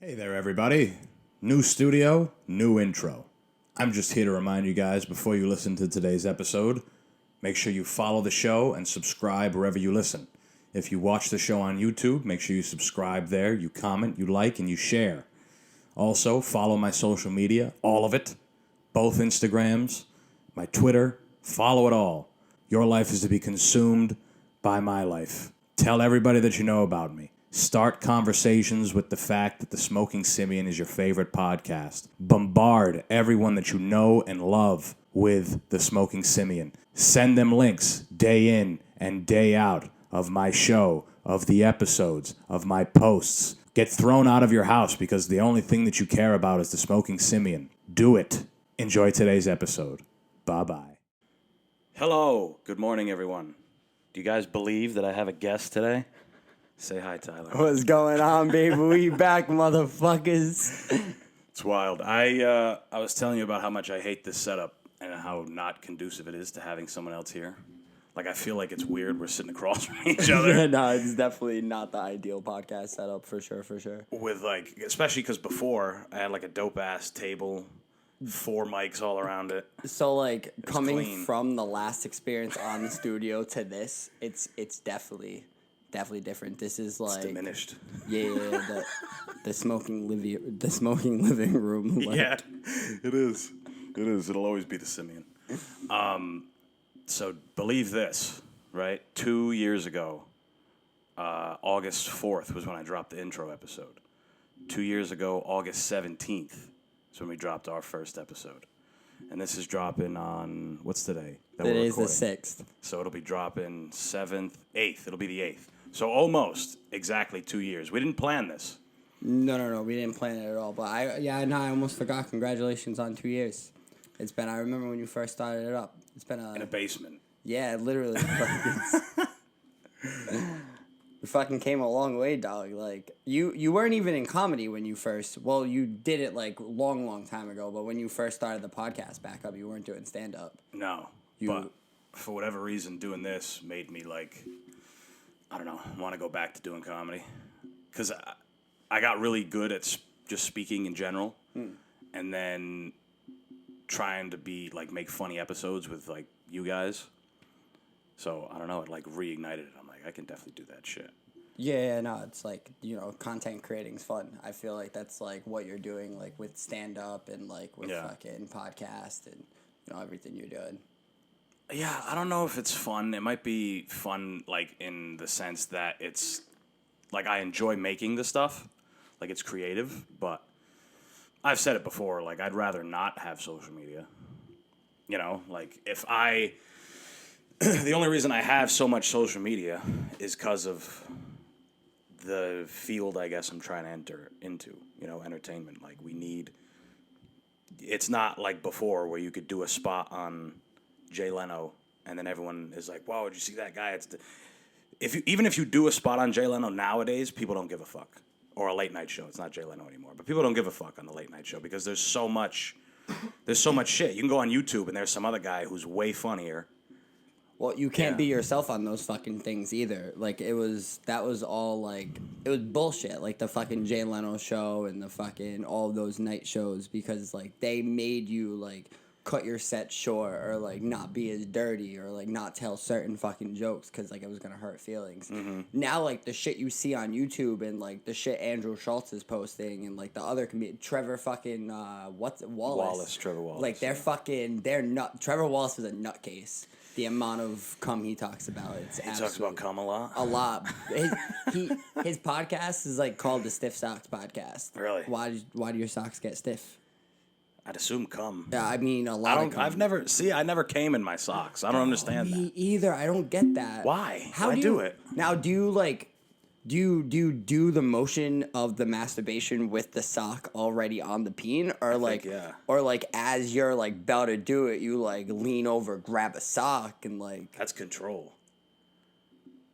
Hey there, everybody. New studio, new intro. I'm just here to remind you guys before you listen to today's episode, make sure you follow the show and subscribe wherever you listen. If you watch the show on YouTube, make sure you subscribe there, you comment, you like, and you share. Also, follow my social media, all of it, both Instagrams, my Twitter, follow it all. Your life is to be consumed by my life. Tell everybody that you know about me. Start conversations with the fact that the Smoking Simian is your favorite podcast. Bombard everyone that you know and love with the Smoking Simian. Send them links day in and day out of my show, of the episodes, of my posts. Get thrown out of your house because the only thing that you care about is the Smoking Simian. Do it. Enjoy today's episode. Bye-bye. Hello. Good morning, everyone. Do you guys believe that I have a guest today? Say hi, Tyler. What's going on, baby? We back, motherfuckers. It's wild. I was telling you about how much I hate this setup and how not conducive it is to having someone else here. Like, I feel like it's weird we're sitting across from each other. Yeah, no, it's definitely not the ideal podcast setup, for sure. With, like, especially because before, I had, like, a dope-ass table, 4 mics all around it. So, like, coming clean. from the last experience on the studio to this, it's definitely different. This is like It's diminished. Yeah, the smoking living room. Like, Yeah, it is. It is. It'll always be the Simian. So believe this, right? 2 years ago, August 4th was when I dropped the intro episode. 2 years ago, August 17th is when we dropped our first episode. And this is dropping on, what's today? Today's the 6th. So it'll be dropping 7th, 8th. It'll be the 8th. So almost exactly 2 years. We didn't plan this. No, we didn't plan it at all. But I almost forgot. Congratulations on 2 years. It's been, I remember when you first started it up. It's been In a basement. Yeah, literally. You fucking came a long way, dog. Like, you weren't even in comedy when you first, well, you did it, like, long time ago, but when you first started the podcast back up, you weren't doing stand-up. No, but for whatever reason, doing this made me, like, I don't know, want to go back to doing comedy. Because I got really good at just speaking in general, and then trying to be, like, make funny episodes with, like, you guys. So, I don't know, it, like, reignited it. I'm like, I can definitely do that shit. Yeah, no, it's like, content creating's fun. I feel like that's, like, what you're doing, like, with stand-up and, like, with fucking podcast and, everything you're doing. Yeah, I don't know if it's fun. It might be fun, like, in the sense that it's, like, I enjoy making the stuff. Like, it's creative, but I've said it before, like, I'd rather not have social media. Like, if I... The only reason I have so much social media is because of the field, I guess, I'm trying to enter into, entertainment. Like, we need... It's not like before where you could do a spot on Jay Leno and then everyone is like, wow, did you see that guy? Even if you do a spot on Jay Leno nowadays, people don't give a fuck. Or a late night show. It's not Jay Leno anymore. But people don't give a fuck on the late night show because there's so much shit. You can go on YouTube and there's some other guy who's way funnier. Well, you can't be yourself on those fucking things either. Like, that was all, like, it was bullshit. Like, the fucking Jay Leno show and the fucking, all those night shows because, like, they made you, like, cut your set short or, like, not be as dirty or, like, not tell certain fucking jokes because, like, it was going to hurt feelings. Mm-hmm. Now, like, the shit you see on YouTube and, like, the shit Andrew Schultz is posting and, like, the other Trevor fucking, Wallace. Trevor Wallace. Like, Trevor Wallace is a nutcase. The amount of cum he talks about, He talks about cum a lot? A lot. His podcast is, like, called the Stiff Socks Podcast. Really? Why do your socks get stiff? I'd assume cum. Yeah, I mean, a lot of cum. I never came in my socks. I don't understand me that. Either. I don't get that. Why? How do you do it? Now, do you, like... Do you do the motion of the masturbation with the sock already on the peen, or or like as you're like about to do it, you like lean over, grab a sock, and like that's control.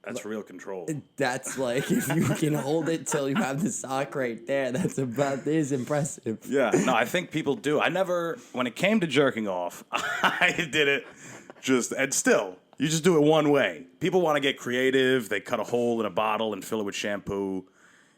That's real control. That's like if you can hold it till you have the sock right there. That's impressive. Yeah, no, I think people do. When it came to jerking off, I did it and still. You just do it one way. People want to get creative. They cut a hole in a bottle and fill it with shampoo.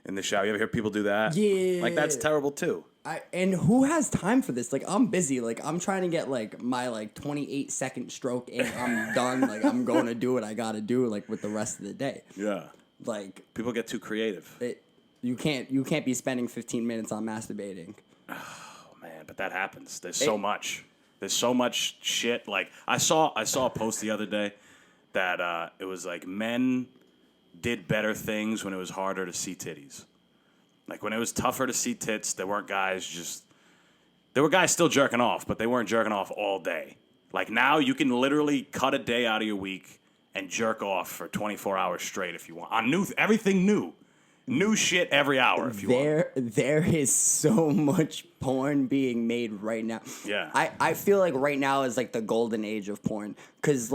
in the shower. You ever hear people do that? Yeah. Like, that's terrible, too. And who has time for this? Like, I'm busy. Like, I'm trying to get, like, my, 28-second stroke and I'm done. Like, I'm going to do what I got to do, like, with the rest of the day. Yeah. Like... People get too creative. You can't be spending 15 minutes on masturbating. Oh, man, but that happens. There's so much. There's so much shit. Like, I saw a post the other day that it was like men did better things when it was harder to see titties. Like, when it was tougher to see tits, there were guys still jerking off, but they weren't jerking off all day. Like, now you can literally cut a day out of your week and jerk off for 24 hours straight if you want. On everything new. New shit every hour if you want. There is so much porn being made right now. Yeah. I feel like right now is like the golden age of porn. Cause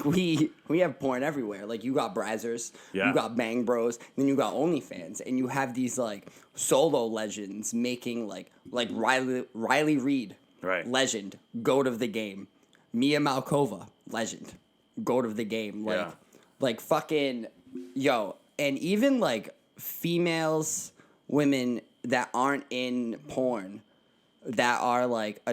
we have porn everywhere. Like you got Brazzers, you got Bang Bros, then you got OnlyFans, and you have these like solo legends making like Riley Reid, right? Legend, GOAT of the game. Mia Malkova, legend, GOAT of the game. Like fucking and even like females, women that aren't in porn, that are like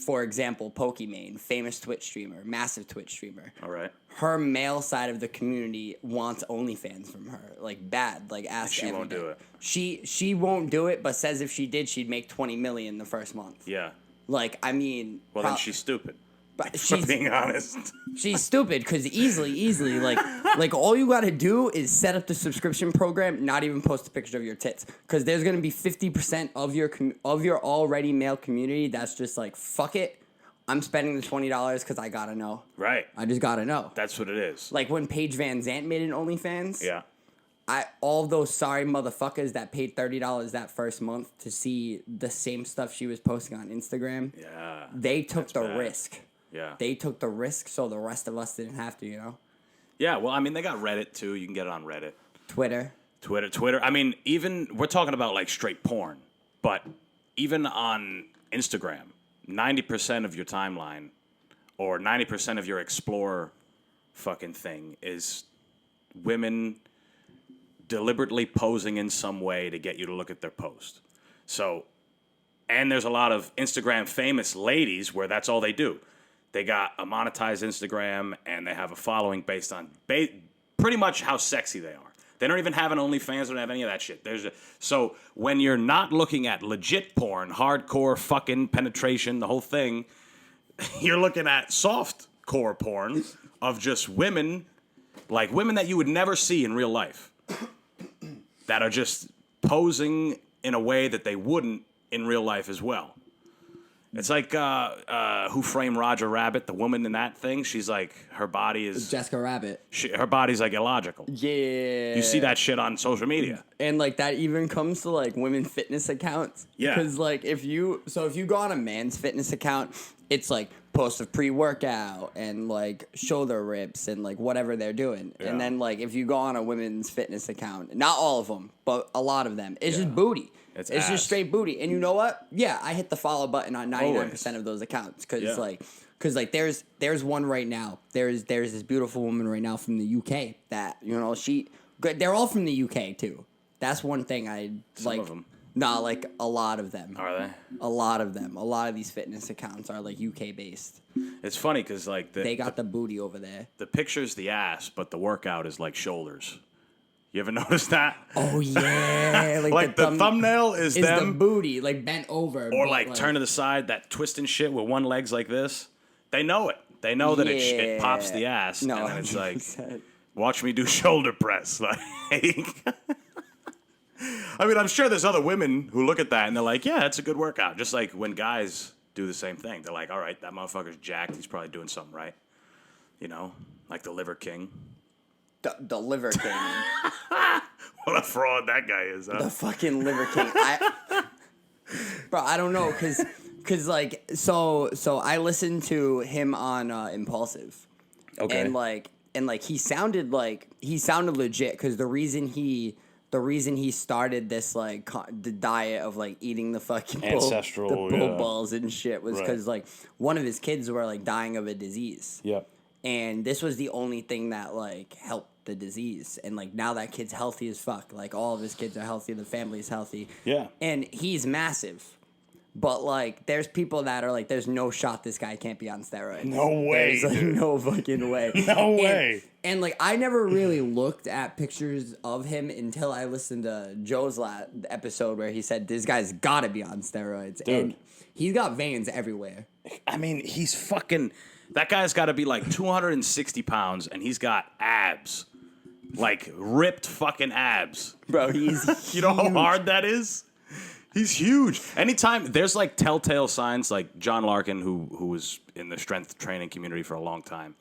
for example, Pokimane, famous Twitch streamer, massive Twitch streamer. All right. Her male side of the community wants OnlyFans from her, like bad, like ask. She won't do it. She won't do it, but says if she did, she'd make $20 million the first month. Yeah. Like I mean. Well, then she's stupid. But for being honest, she's stupid because easily, like all you gotta do is set up the subscription program, not even post a picture of your tits, because there's gonna be 50% of your already male community that's just like fuck it, I'm spending the $20 because I gotta know. Right. I just gotta know. That's what it is. Like when Paige Van Zandt made an OnlyFans. Yeah. All those sorry motherfuckers that paid $30 that first month to see the same stuff she was posting on Instagram. Yeah. They took the risk. Yeah. They took the risk so the rest of us didn't have to, you know? Yeah, well, I mean, they got Reddit, too. You can get it on Reddit. Twitter. I mean, even, we're talking about, like, straight porn. But even on Instagram, 90% of your timeline or 90% of your Explore fucking thing is women deliberately posing in some way to get you to look at their post. So, and there's a lot of Instagram famous ladies where that's all they do. They got a monetized Instagram, and they have a following based on pretty much how sexy they are. They don't even have an OnlyFans. They don't have any of that shit. So when you're not looking at legit porn, hardcore fucking penetration, the whole thing, you're looking at soft core porn of just women, like women that you would never see in real life, that are just posing in a way that they wouldn't in real life as well. It's like Who Framed Roger Rabbit, the woman in that thing. She's like, her body is... Jessica Rabbit. Her body's like illogical. Yeah. You see that shit on social media. And like that even comes to like women fitness accounts. Yeah. Because like if you go on a man's fitness account, it's like post of pre-workout and like shoulder rips and like whatever they're doing. Yeah. And then like if you go on a women's fitness account, not all of them, but a lot of them, it's just booty. It's just straight booty. And you know what? Yeah, I hit the follow button on 99% of those accounts because like there's one right now. There's this beautiful woman right now from the UK that, you know, they're all from the UK too. That's one thing I like. Some of them. Nah, like a lot of them. Are they? A lot of them. A lot of these fitness accounts are like UK based. It's funny because like they got the booty over there. The picture's the ass, but the workout is like shoulders. You ever notice that? Oh yeah, like the thumbnail is them the booty, like bent over, or like turn to the side, that twist and shit with one leg's like this. They know it. They know that it pops the ass, and then it's like, watch me do shoulder press. Like, I mean, I'm sure there's other women who look at that and they're like, yeah, it's a good workout. Just like when guys do the same thing, they're like, all right, that motherfucker's jacked. He's probably doing something right. You know, like the Liver King. The Liver King. What a fraud that guy is, huh? The fucking Liver King. Bro, I don't know, cause like, so I listened to him on Impulsive. Okay. And like he sounded legit, cause the reason he started this like the diet of like eating the fucking bull balls and shit was because like one of his kids were like dying of a disease. Yep. And this was the only thing that, like, helped the disease. And, like, now that kid's healthy as fuck. Like, all of his kids are healthy. The family's healthy. Yeah. And he's massive. But, like, there's people that are like, there's no shot this guy can't be on steroids. No way, There's, like, dude. no fucking way. No way. And, like, I never really looked at pictures of him until I listened to Joe's episode where he said, this guy's got to be on steroids. Dude. And he's got veins everywhere. I mean, he's fucking... That guy's got to be like 260 pounds, and he's got abs. Like, ripped fucking abs. Bro, he's You know how hard that is? He's huge. Anytime there's like telltale signs, like John Larkin, who was in the strength training community for a long time,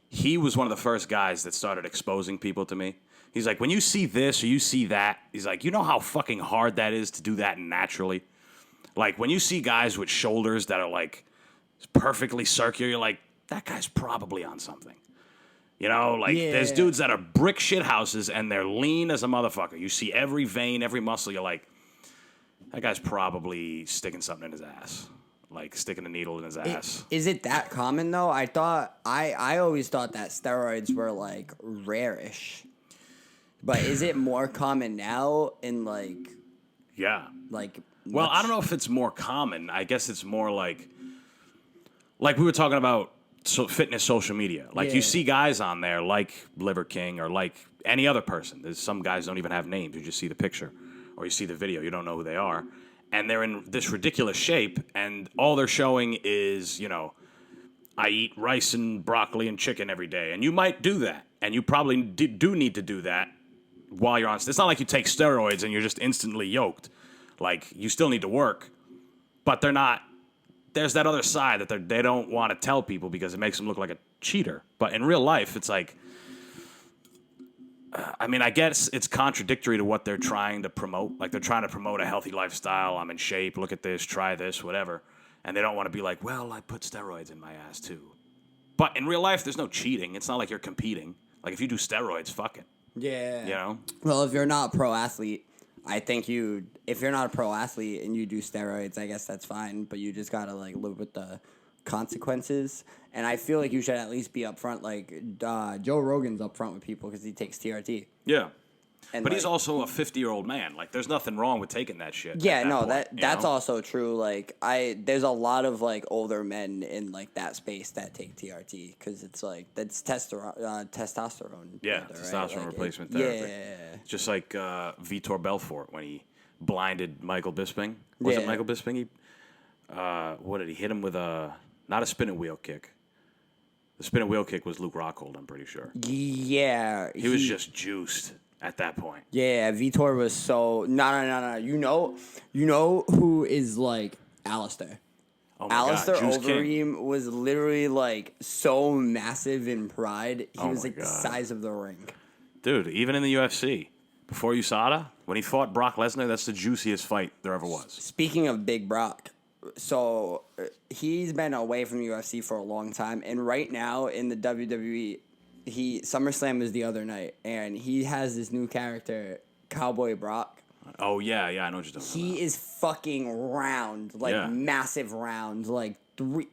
he was one of the first guys that started exposing people to me. He's like, when you see this or you see that, he's like, you know how fucking hard that is to do that naturally? Like, when you see guys with shoulders that are like perfectly circular, you're like, that guy's probably on something. You know, like, there's dudes that are brick shit houses and they're lean as a motherfucker. You see every vein, every muscle, you're like, that guy's probably sticking something in his ass. Like, sticking a needle in his ass. Is it that common, though? I always thought that steroids were, like, rare-ish. But is it more common now in, like... Yeah. Like... Well, I don't know if it's more common. I guess it's more like we were talking about fitness social media. Like, you see guys on there like Liver King or like any other person. There's some guys don't even have names. You just see the picture or you see the video. You don't know who they are. And they're in this ridiculous shape, and all they're showing is, you know, I eat rice and broccoli and chicken every day. And you might do that. And you probably do need to do that while you're on. It's not like you take steroids and you're just instantly yoked. Like, you still need to work. But they're not. There's that other side that they don't want to tell people because it makes them look like a cheater. But in real life, it's like, I mean, I guess it's contradictory to what they're trying to promote. Like, they're trying to promote a healthy lifestyle. I'm in shape. Look at this. Try this. Whatever. And they don't want to be like, well, I put steroids in my ass, too. But in real life, there's no cheating. It's not like you're competing. Like, if you do steroids, fuck it. Yeah. You know? Well, if you're not a pro athlete, I think if you're not a pro athlete and you do steroids, I guess that's fine. But you just got to, like, live with the consequences. And I feel like you should at least be upfront. Like, Joe Rogan's upfront with people because he takes TRT. Yeah. And but like, he's also a 50-year-old man. Like, there's nothing wrong with taking that shit. Yeah, point, that's know? also true. Like, there's a lot of like older men in like that space that take TRT because it's like that's testosterone. Yeah, builder, testosterone right? Like, replacement therapy. Yeah, Just like Vitor Belfort when he blinded Michael Bisping. Was it Michael Bisping? What did he hit him with not a spinning wheel kick? The spinning wheel kick was Luke Rockhold, I'm pretty sure. Yeah, He was just juiced at that point. Yeah, Vitor was so no. You know who is like Alistair. Oh my Alistair God, Juice Overeem King. was literally like so massive in pride. He was my like the God. size of the ring. Dude, even in the UFC, before USADA, when he fought Brock Lesnar, that's the juiciest fight there ever was. Speaking of Big Brock, so he's been away from the UFC for a long time, and right now in the WWE, SummerSlam was the other night, and he has this new character, Cowboy Brock. Oh, yeah, I know what you're talking about. He is fucking round, like massive round, like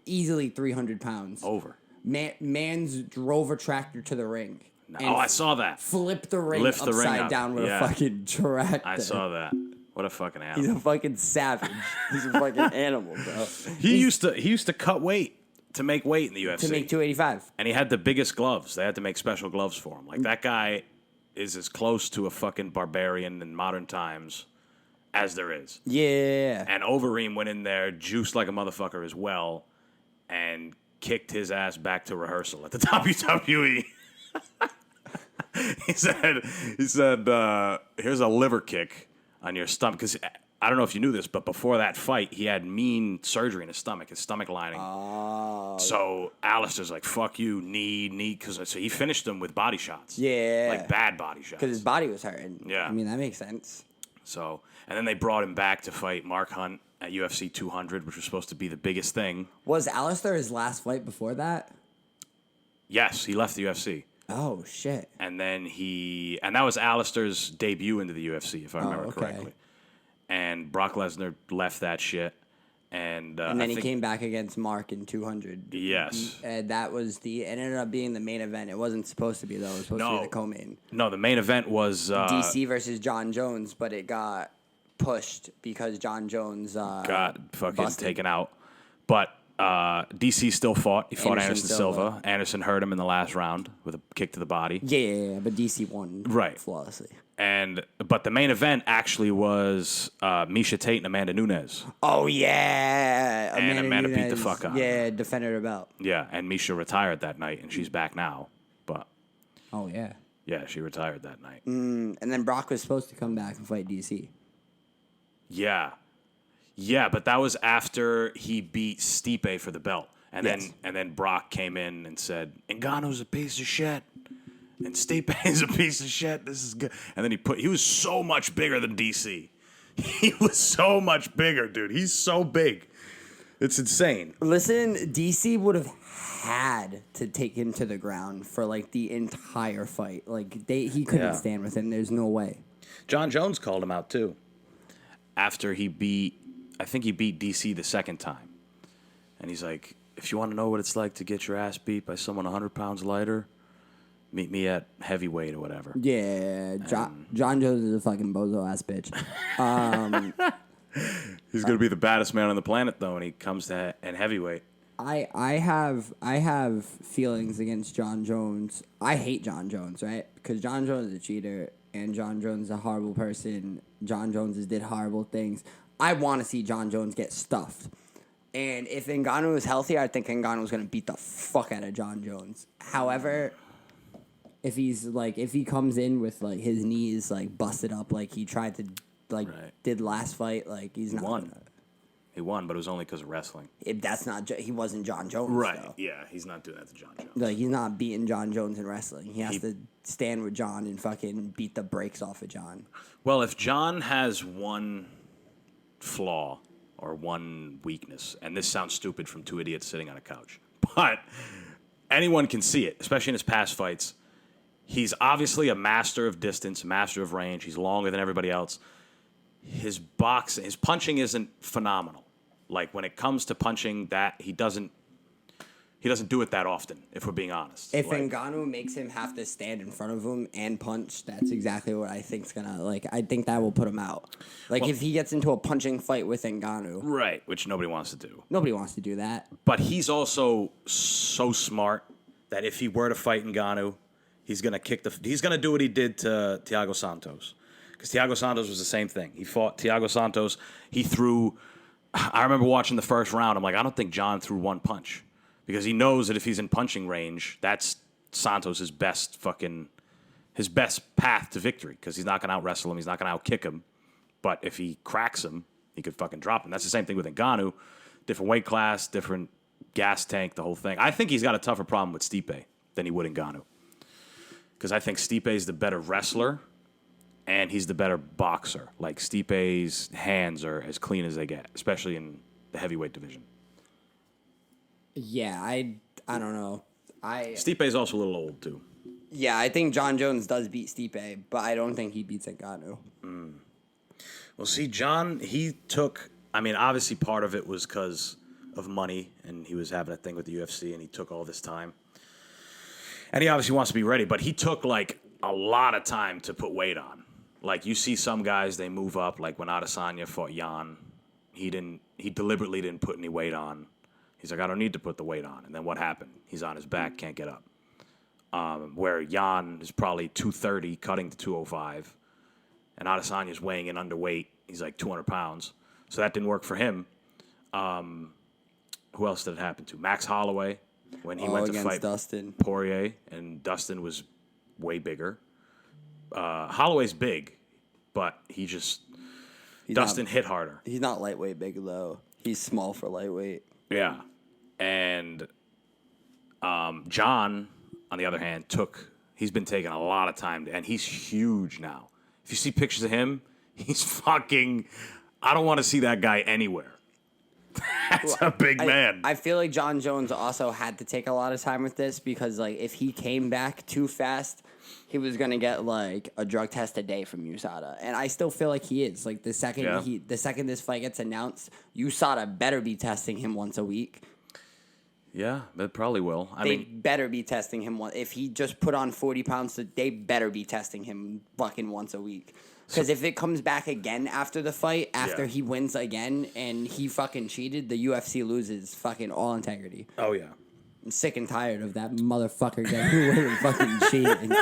easily 300 pounds. Over. Man's drove a tractor to the ring. Oh, I saw that. Flipped the ring Lift the ring upside up. down with a fucking tractor. I saw that. What a fucking animal. He's a fucking savage. He's a fucking animal, bro. He used to cut weight to make weight in the UFC. To make 285. And he had the biggest gloves. They had to make special gloves for him. Like, that guy is as close to a fucking barbarian in modern times as there is. Yeah. And Overeem went in there, juiced like a motherfucker as well, and kicked his ass back to rehearsal at the WWE. He said, here's a liver kick on your stomach. Because I don't know if you knew this, but before that fight, he had mean surgery in his stomach lining. Oh. So Alistair's like, fuck you, knee. So he finished him with body shots. Yeah. Like bad body shots. Because his body was hurting. Yeah. I mean, that makes sense. So, and then they brought him back to fight Mark Hunt at UFC 200, which was supposed to be the biggest thing. Was Alistair his last fight before that? Yes, he left the UFC. Oh, shit. And then and that was Alistair's debut into the UFC, if I remember correctly. And Brock Lesnar left that shit. And then he came back against Mark in 200. Yes. And that was it ended up being the main event. It wasn't supposed to be, though. It was supposed to be the co-main. No, the main event was... DC versus Jon Jones, but it got pushed because Jon Jones got fucking busted. taken out. But DC still fought. He fought Anderson Silva. Anderson hurt him in the last round with a kick to the body. Yeah, but DC won flawlessly. But the main event actually was Miesha Tate and Amanda Nunes. Oh, yeah. Amanda beat the fuck out of her. Yeah, defended her belt. Yeah, and Miesha retired that night, and she's back now. But oh, yeah. Yeah, she retired that night. And then Brock was supposed to come back and fight DC. Yeah. Yeah, but that was after he beat Stipe for the belt. And then Brock came in and said, Ngannou's a piece of shit. And Stipe is a piece of shit. This is good. And then he was so much bigger than DC. He was so much bigger, dude. He's so big. It's insane. Listen, DC would have had to take him to the ground for like the entire fight. Like he couldn't stand with him. There's no way. Jon Jones called him out too. After he beat DC the second time. And he's like, if you want to know what it's like to get your ass beat by someone 100 pounds lighter, meet me at heavyweight or whatever. Yeah, Jon Jones is a fucking bozo-ass bitch. He's going to be the baddest man on the planet, though, when he comes to heavyweight. I have feelings against Jon Jones. I hate Jon Jones, right? Because Jon Jones is a cheater, and Jon Jones is a horrible person. Jon Jones did horrible things. I want to see Jon Jones get stuffed. And if Ngannou was healthy, I think Ngannou was going to beat the fuck out of Jon Jones. However, if he comes in with like his knees like busted up like he tried to did last fight, like he's not won. He won, but it was only because of wrestling. He wasn't Jon Jones, right? Though. Yeah, he's not doing that to Jon Jones. Like he's not beating Jon Jones in wrestling. He has to stand with Jon and fucking beat the brakes off of Jon. Well, if Jon has one flaw or one weakness, and this sounds stupid from two idiots sitting on a couch, but anyone can see it, especially in his past fights. He's obviously a master of distance, a master of range. He's longer than everybody else. His punching isn't phenomenal. Like when it comes to punching, that he doesn't do it that often, if we're being honest. If Ngannou makes him have to stand in front of him and punch, that's exactly what I think's gonna I think that will put him out. If he gets into a punching fight with Ngannou, right, which nobody wants to do. Nobody wants to do that. But he's also so smart that if he were to fight Ngannou, he's gonna do what he did to Thiago Santos. Because Thiago Santos was the same thing. He fought Thiago Santos. I remember watching the first round. I'm like, I don't think Jon threw one punch. Because he knows that if he's in punching range, that's Santos' best path to victory. Because he's not going to out-wrestle him. He's not going to out-kick him. But if he cracks him, he could fucking drop him. That's the same thing with Ngannou. Different weight class, different gas tank, the whole thing. I think he's got a tougher problem with Stipe than he would Ngannou. Because I think Stipe is the better wrestler. And he's the better boxer. Like, Stipe's hands are as clean as they get, especially in the heavyweight division. Yeah, I don't know. Stipe's also a little old, too. Yeah, I think Jon Jones does beat Stipe, but I don't think he beats Ngannou. Well, see, Jon, obviously part of it was because of money, and he was having a thing with the UFC, and he took all this time. And he obviously wants to be ready, but he took, a lot of time to put weight on. Like, you see some guys, they move up. Like, when Adesanya fought Jan, he deliberately didn't put any weight on. He's like, I don't need to put the weight on. And then what happened? He's on his back, can't get up. Where Jan is probably 230, cutting to 205. And Adesanya's weighing in underweight. He's like 200 pounds. So that didn't work for him. Who else did it happen to? Max Holloway, when he went to fight Dustin Poirier, and Dustin was way bigger. Holloway's big, but Dustin hit harder. He's not lightweight big, though. He's small for lightweight. Yeah. And Jon, on the other hand, he's been taking a lot of time, and he's huge now. If you see pictures of him, he's fucking, I don't want to see that guy anywhere. That's a big man. I feel like Jon Jones also had to take a lot of time with this because, like, if he came back too fast, he was gonna get like a drug test a day from USADA, and I still feel like he is. Like the second this fight gets announced, USADA better be testing him once a week. Yeah, they probably will. They better be testing him if he just put on 40 pounds. They better be testing him fucking once a week. Because if it comes back again after the fight, after he wins again and he fucking cheated, the UFC loses fucking all integrity. Oh, yeah. I'm sick and tired of that motherfucker getting away with fucking cheating.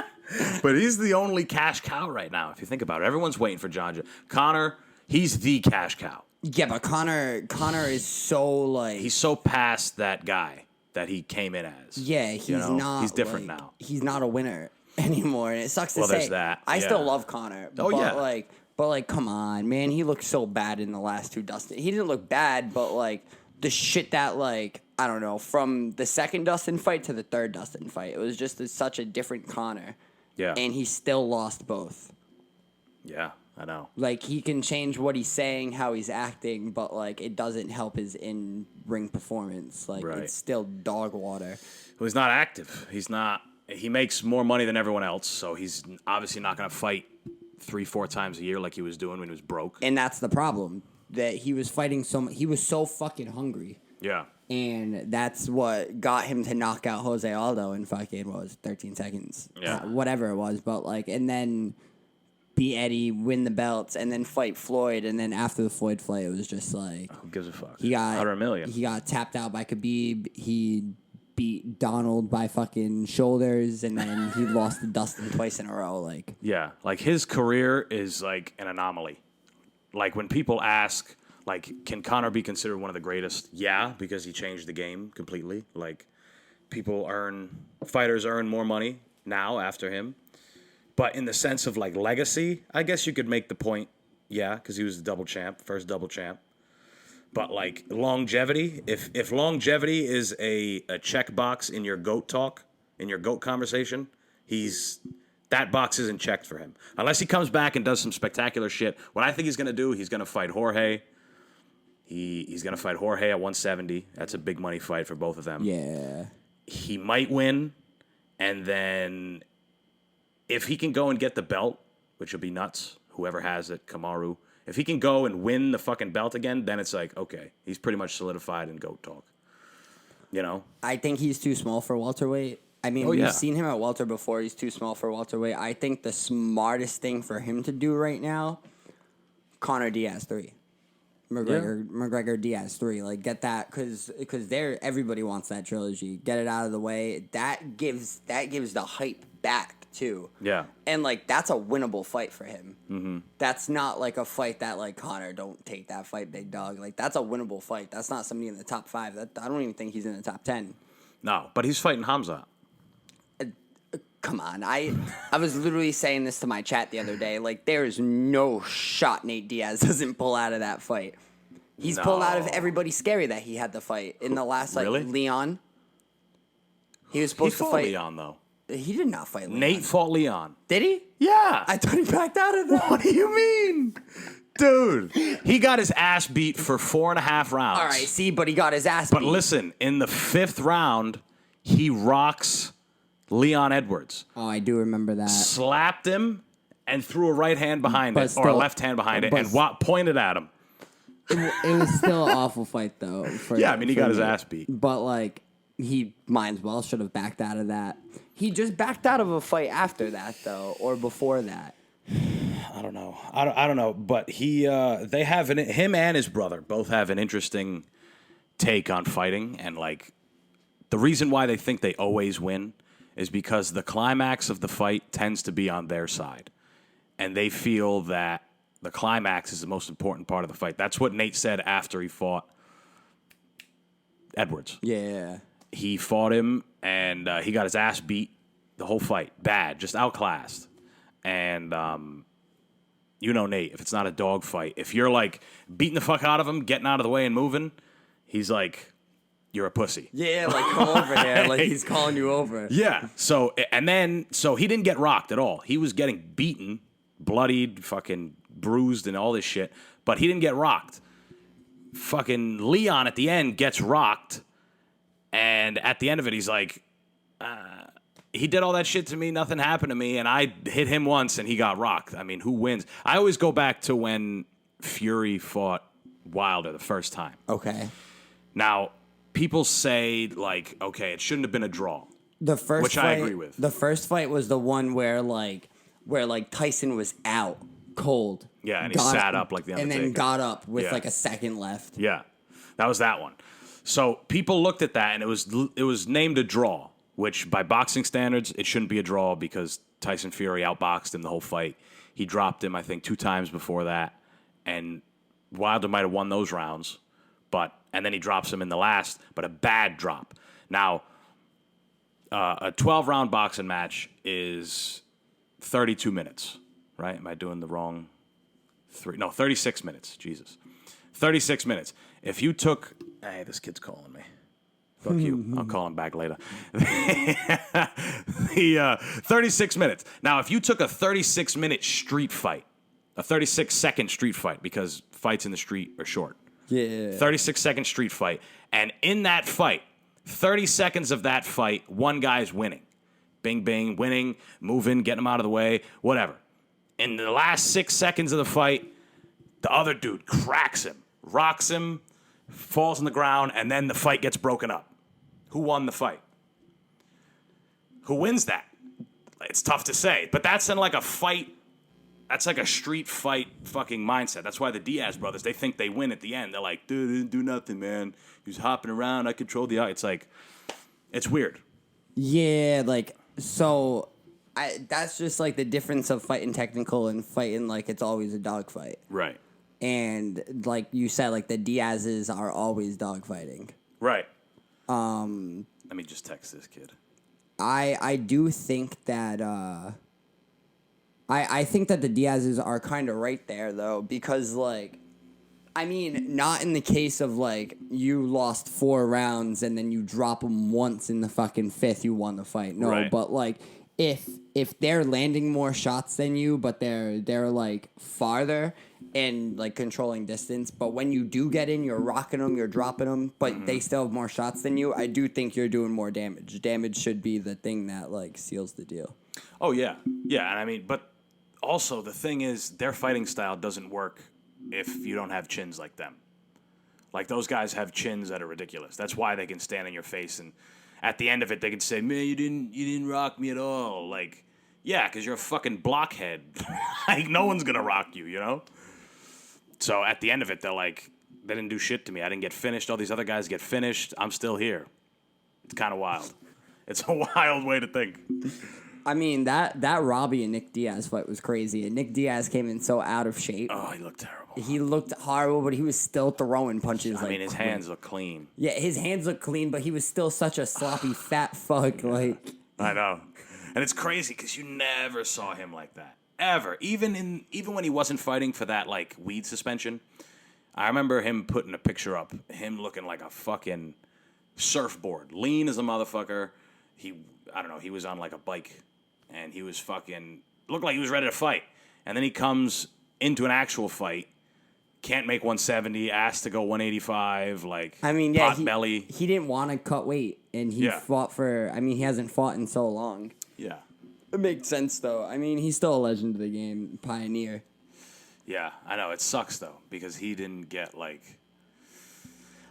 But he's the only cash cow right now, if you think about it. Everyone's waiting for Jon Jones. Conor, he's the cash cow. Yeah, but Conor is so, like... He's so past that guy that he came in as. Yeah, he's not... He's different now. He's not a winner anymore, and it sucks to say. Well, there's that. I still love Conor. Oh, But, come on, man. He looked so bad in the last two Dustin. He didn't look bad, but, like, the shit that, like, I don't know, from the second Dustin fight to the third Dustin fight, it was just such a different Conor. Yeah. And he still lost both. Yeah, I know. Like, he can change what he's saying, how he's acting, but, like, it doesn't help his in-ring performance. Like, it's still dog water. Well, he's not active. He's not... He makes more money than everyone else, so he's obviously not going to fight 3-4 times a year like he was doing when he was broke. And that's the problem. That he was fighting he was so fucking hungry. Yeah. And that's what got him to knock out Jose Aldo in fucking, 13 seconds? Yeah. Whatever it was. But, like, and then beat Eddie, win the belts, and then fight Floyd. And then after the Floyd fight, it was just like... Who gives a fuck? He got... 100 million. He got tapped out by Khabib. He beat Donald by fucking shoulders. And then he lost to Dustin twice in a row. Like... Yeah. Like, his career is, like, an anomaly. Like, when people ask... Like, can Conor be considered one of the greatest? Yeah, because he changed the game completely. Like, fighters earn more money now after him. But in the sense of, like, legacy, I guess you could make the point, yeah, because he was the first double champ. But, like, longevity, if longevity is a checkbox in your GOAT talk, in your GOAT conversation, that box isn't checked for him. Unless he comes back and does some spectacular shit. What I think he's going to do, he's going to fight Jorge. He's going to fight Jorge at 170. That's a big money fight for both of them. Yeah. He might win, and then if he can go and get the belt, which will be nuts, whoever has it, Kamaru, if he can go and win the fucking belt again, then it's like, okay, he's pretty much solidified in GOAT talk. You know? I think he's too small for welterweight. I mean, we've seen him at welter before. He's too small for welterweight. I think the smartest thing for him to do right now, Conor Diaz 3. McGregor Diaz 3, like get that because everybody wants that trilogy. Get it out of the way. That gives the hype back too. Yeah, and like that's a winnable fight for him. Mm-hmm. That's not like a fight that like Conor, don't take that fight, big dog. Like that's a winnable fight. That's not somebody in the top 5. I don't even think he's in the top 10. No, but he's fighting Hamza. Come on, I was literally saying this to my chat the other day. Like, there is no shot Nate Diaz doesn't pull out of that fight. He's pulled out of everybody scary that he had to fight in the last like Leon. He was supposed to fight Leon though. He did not fight Leon. Nate fought Leon. Did he? Yeah. I thought he backed out of that. What do you mean? Dude, he got his ass beat for 4.5 rounds. All right, see, but he got his ass beat. But listen, in the 5th round, he rocks Leon Edwards. Oh, I do remember that. Slapped him and threw a right hand behind it, or a left hand behind it, and pointed at him. It was still an awful fight, though. He got his ass beat. But, like, he might as well should have backed out of that. He just backed out of a fight after that, though, or before that. I don't know. I don't know. But they have him and his brother both have an interesting take on fighting, and like the reason why they think they always win is because the climax of the fight tends to be on their side. And they feel that the climax is the most important part of the fight. That's what Nate said after he fought Edwards. Yeah. He fought him, and he got his ass beat the whole fight. Bad, just outclassed. And you know Nate, if it's not a dog fight, if you're like beating the fuck out of him, getting out of the way and moving, he's like, you're a pussy. Yeah, like come over here, like he's calling you over. Yeah. So he didn't get rocked at all. He was getting beaten, bloodied, fucking bruised, and all this shit. But he didn't get rocked. fucking Leon at the end gets rocked, and at the end of it, he's like, he did all that shit to me, nothing happened to me, and I hit him once, and he got rocked. I mean, who wins? I always go back to when Fury fought Wilder the first time. Okay. Now, people say, like, okay, it shouldn't have been a draw. The first which fight, I agree with. The first fight was the one where Tyson was out cold. Yeah, and he sat up like the Undertaker. And then got up with like a second left. Yeah, that was that one. So people looked at that, and it was named a draw, which by boxing standards, it shouldn't be a draw because Tyson Fury outboxed him the whole fight. He dropped him, I think, 2 times before that, and Wilder might have won those rounds, and then he drops him in the last, but a bad drop. Now, a 12-round boxing match is 32 minutes, right? Am I doing the wrong 36 minutes. Jesus. 36 minutes. If you took... Hey, this kid's calling me. Fuck you. I'll call him back later. 36 minutes. Now, if you took a 36-minute street fight, a 36-second street fight, because fights in the street are short. Yeah. 36-second street fight. And in that fight, 30 seconds of that fight, one guy's winning. Bing, bing, winning, moving, getting him out of the way, whatever. In the last 6 seconds of the fight, the other dude cracks him, rocks him, falls on the ground, and then the fight gets broken up. Who won the fight? Who wins that? It's tough to say, but that's in like a fight. That's like a street fight fucking mindset. That's why the Diaz brothers, they think they win at the end. They're like, dude, didn't do nothing, man. He was hopping around. I controlled the eye. It's like, it's weird. Yeah, like, so that's just like the difference of fighting technical and fighting like it's always a dogfight. Right. And like you said, like the Diaz's are always dogfighting. Right. Let me just text this kid. I do think that I think that the Diaz's are kind of right there though, because like, I mean, not in the case of like you lost 4 rounds and then you drop them once in the fucking 5th, you won the fight. No, right. But like if they're landing more shots than you, but they're like farther and like controlling distance, but when you do get in, you're rocking them, you're dropping them, but they still have more shots than you. I do think you're doing more damage. Damage should be the thing that like seals the deal. Oh yeah, yeah, and I mean, but also the thing is, their fighting style doesn't work if you don't have chins like them. Like those guys have chins that are ridiculous. That's why they can stand in your face, and at the end of it, they can say, "Man, you didn't rock me at all." Like, yeah, because you're a fucking blockhead. Like no one's gonna rock you, you know. So at the end of it, they're like, they didn't do shit to me. I didn't get finished. All these other guys get finished. I'm still here. It's kind of wild. It's a wild way to think. I mean, that Robbie and Nick Diaz fight was crazy. And Nick Diaz came in so out of shape. Oh, he looked terrible. He looked horrible, but he was still throwing punches. I mean, his hands look clean. Yeah, his hands look clean, but he was still such a sloppy fat fuck. Like, I know. And it's crazy because you never saw him like that. Ever. Even when he wasn't fighting for that, like, weed suspension. I remember him putting a picture up, him looking like a fucking surfboard. Lean as a motherfucker. I don't know, he was on like a bike. And he was fucking, looked like he was ready to fight. And then he comes into an actual fight, can't make 170, asked to go 185, like, I mean, yeah, belly. He didn't want to cut weight, and he fought for, I mean, he hasn't fought in so long. Yeah. It makes sense, though. I mean, he's still a legend of the game, pioneer. Yeah, I know. It sucks, though, because he didn't get, like...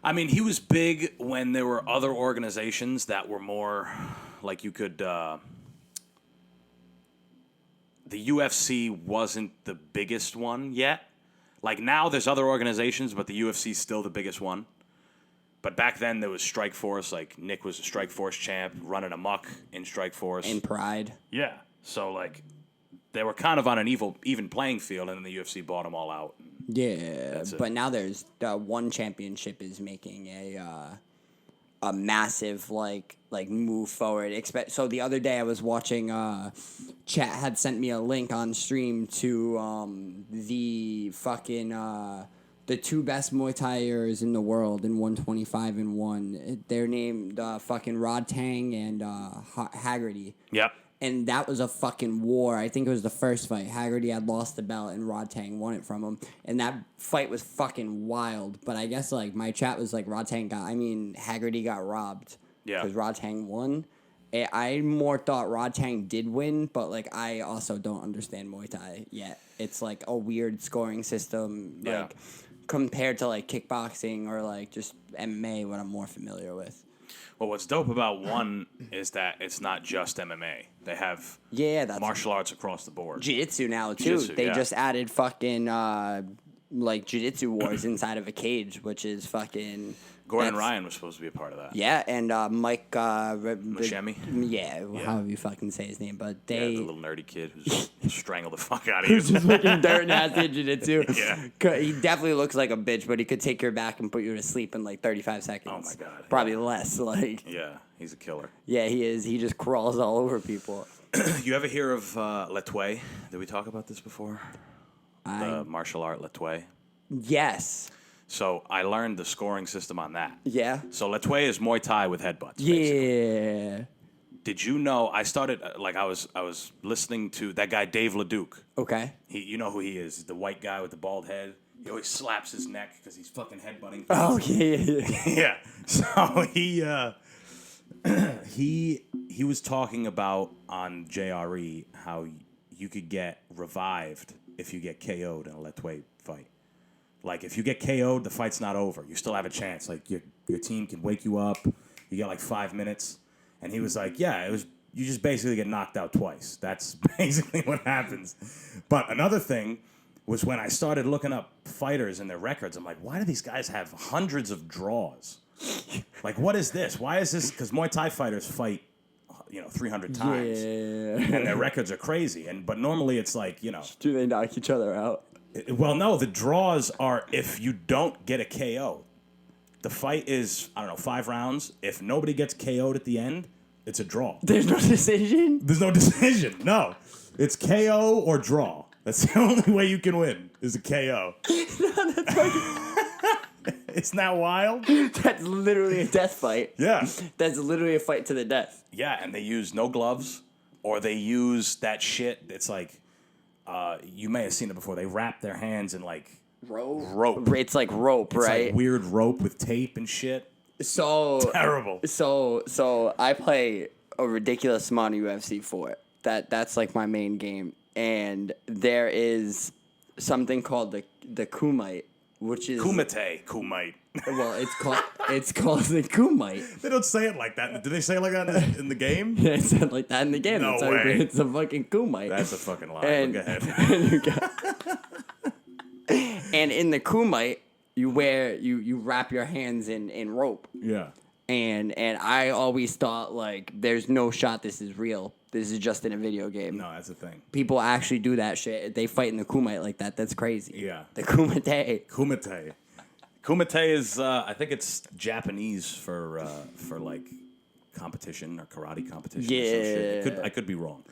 I mean, he was big when there were other organizations that were more, like, you could... the UFC wasn't the biggest one yet. Like, now there's other organizations, but the UFC's still the biggest one. But back then, there was Strikeforce. Like, Nick was a Strikeforce champ, running amok in Strikeforce. And Pride. Yeah. So, like, they were kind of on an even playing field, and then the UFC bought them all out. Yeah, but now there's one championship is making a massive like move forward. So the other day I was watching. Chat had sent me a link on stream to the fucking the 2 best Muay Thaiers in the world in 125 and 1. They're named fucking Rod Tang and Haggerty. Yep. And that was a fucking war. I think it was the first fight. Haggerty had lost the belt and Rodtang won it from him. And that fight was fucking wild. But I guess, like, my chat was like, Haggerty got robbed. Yeah. Because Rodtang won. I more thought Rodtang did win, but, like, I also don't understand Muay Thai yet. It's, like, a weird scoring system, like, compared to, like, kickboxing or, like, just MMA, what I'm more familiar with. Well, what's dope about one is that it's not just MMA. They have that's martial arts across the board. Jiu-Jitsu now, too. Jiu-jitsu, They just added fucking, like, Jiu-Jitsu wars inside of a cage, which is fucking... Gordon Ryan was supposed to be a part of that. Yeah, and Mike... Muschammy? Yeah, however you fucking say his name, but they... Yeah, the little nerdy kid who's strangled the fuck out of Who's you. just fucking dirt nasty in Jiu-Jitsu. Yeah. He definitely looks like a bitch, but he could take your back and put you to sleep in, like, 35 seconds. Oh, my God. Probably less, like... Yeah, he's a killer. Yeah, he is. He just crawls all over people. You ever hear of Letway? Did we talk about this before? The martial art Letway? Yes. So I learned the scoring system on that. Yeah. So Letway is Muay Thai with headbutts. Yeah. Basically. Did you know? I started I was listening to that guy Dave LeDuc. Okay. You know who he is? The white guy with the bald head. He always slaps his neck because he's fucking headbutting. Oh yeah. Yeah. So he was talking about on JRE how you could get revived if you get KO'd in a Letway fight. Like, if you get KO'd, the fight's not over. You still have a chance. Like, your team can wake you up. You get, like, 5 minutes. And he was like, yeah, you just basically get knocked out twice. That's basically what happens. But another thing was when I started looking up fighters and their records, I'm like, why do these guys have hundreds of draws? Like, what is this? Why is this? Because Muay Thai fighters fight, 300 times. Yeah. And their records are crazy. But normally it's like, Do they knock each other out? Well, no, the draws are if you don't get a KO. The fight is, 5 rounds. If nobody gets KO'd at the end, it's a draw. There's no decision? There's no decision. No. It's KO or draw. That's the only way you can win, is a KO. No, that's fucking... Isn't that wild? That's literally a death fight. Yeah. That's literally a fight to the death. Yeah, and they use no gloves, or they use that shit. It's like, you may have seen it before. They wrap their hands in, like, rope. It's like rope, It's right? like weird rope with tape and shit. So Terrible. So I play a ridiculous amount of UFC for it. That's like my main game. And there is something called the Kumite, which is Kumite. Well, it's called the Kumite. They don't say it like that. Do they say it like that in the game? Yeah, it's not like that in the game. No it's way. It's a fucking Kumite. That's a fucking lie. And, Go ahead. And in the Kumite, you wrap your hands in rope. Yeah. And I always thought, like, there's no shot this is real. This is just in a video game. No, that's the thing. People actually do that shit. They fight in the Kumite like that. That's crazy. Yeah. The Kumite. Kumite is, I think it's Japanese for like competition or karate competition. Yeah. Or some shit. I could be wrong.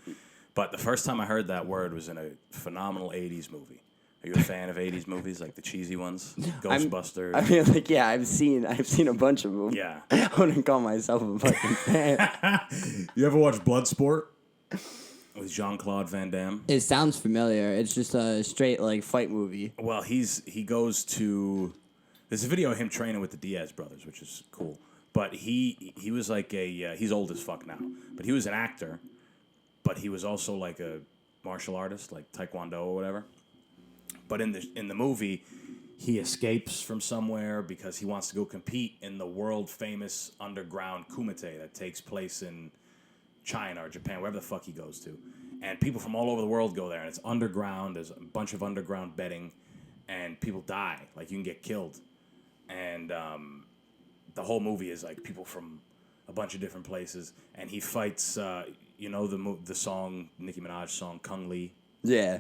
But the first time I heard that word was in a phenomenal 80s movie. Are you a fan of 80s movies, like the cheesy ones? Ghostbusters? I mean, like, yeah, I've seen a bunch of them. Yeah. I wouldn't call myself a fucking fan. You ever watch Bloodsport with Jean-Claude Van Damme? It sounds familiar. It's just a straight, like, fight movie. Well, he goes to... There's a video of him training with the Diaz brothers, which is cool. But he was like he's old as fuck now. But he was an actor, but he was also like a martial artist, like Taekwondo or whatever. But in the movie, he escapes from somewhere because he wants to go compete in the world-famous underground Kumite that takes place in China or Japan, wherever the fuck he goes to. And people from all over the world go there, and it's underground. There's a bunch of underground betting, and people die. Like, you can get killed. And the whole movie is, like, people from a bunch of different places. And he fights, the song, Nicki Minaj song, Kung Lee. Yeah.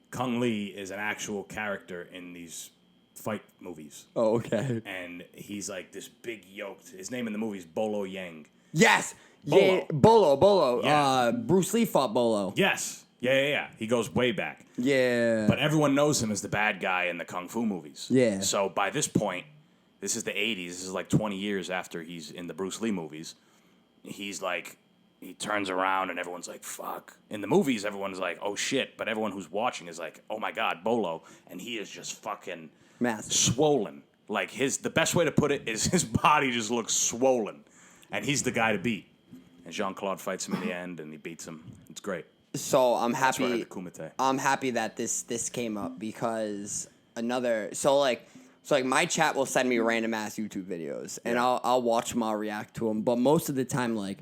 Kung Lee is an actual character in these fight movies. Oh, okay. And he's like this big yoked. His name in the movie is Bolo Yang. Yes. Bolo. Yeah. Bolo. Yeah. Bruce Lee fought Bolo. Yes. Yeah. He goes way back. Yeah. But everyone knows him as the bad guy in the Kung Fu movies. Yeah. So by this point, this is the 80s. This is like 20 years after he's in the Bruce Lee movies. He's like he turns around and everyone's like, fuck. In the movies, everyone's like, oh shit. But everyone who's watching is like, oh my God, Bolo. And he is just fucking Massive. swollen. Like the best way to put it is his body just looks swollen. And he's the guy to beat. And Jean-Claude fights him in the end and he beats him. It's great. So I'm That's right happy. at the Kumite. I'm happy that this came up because my chat will send me random ass YouTube videos and I'll watch them, I'll react to them. But most of the time, like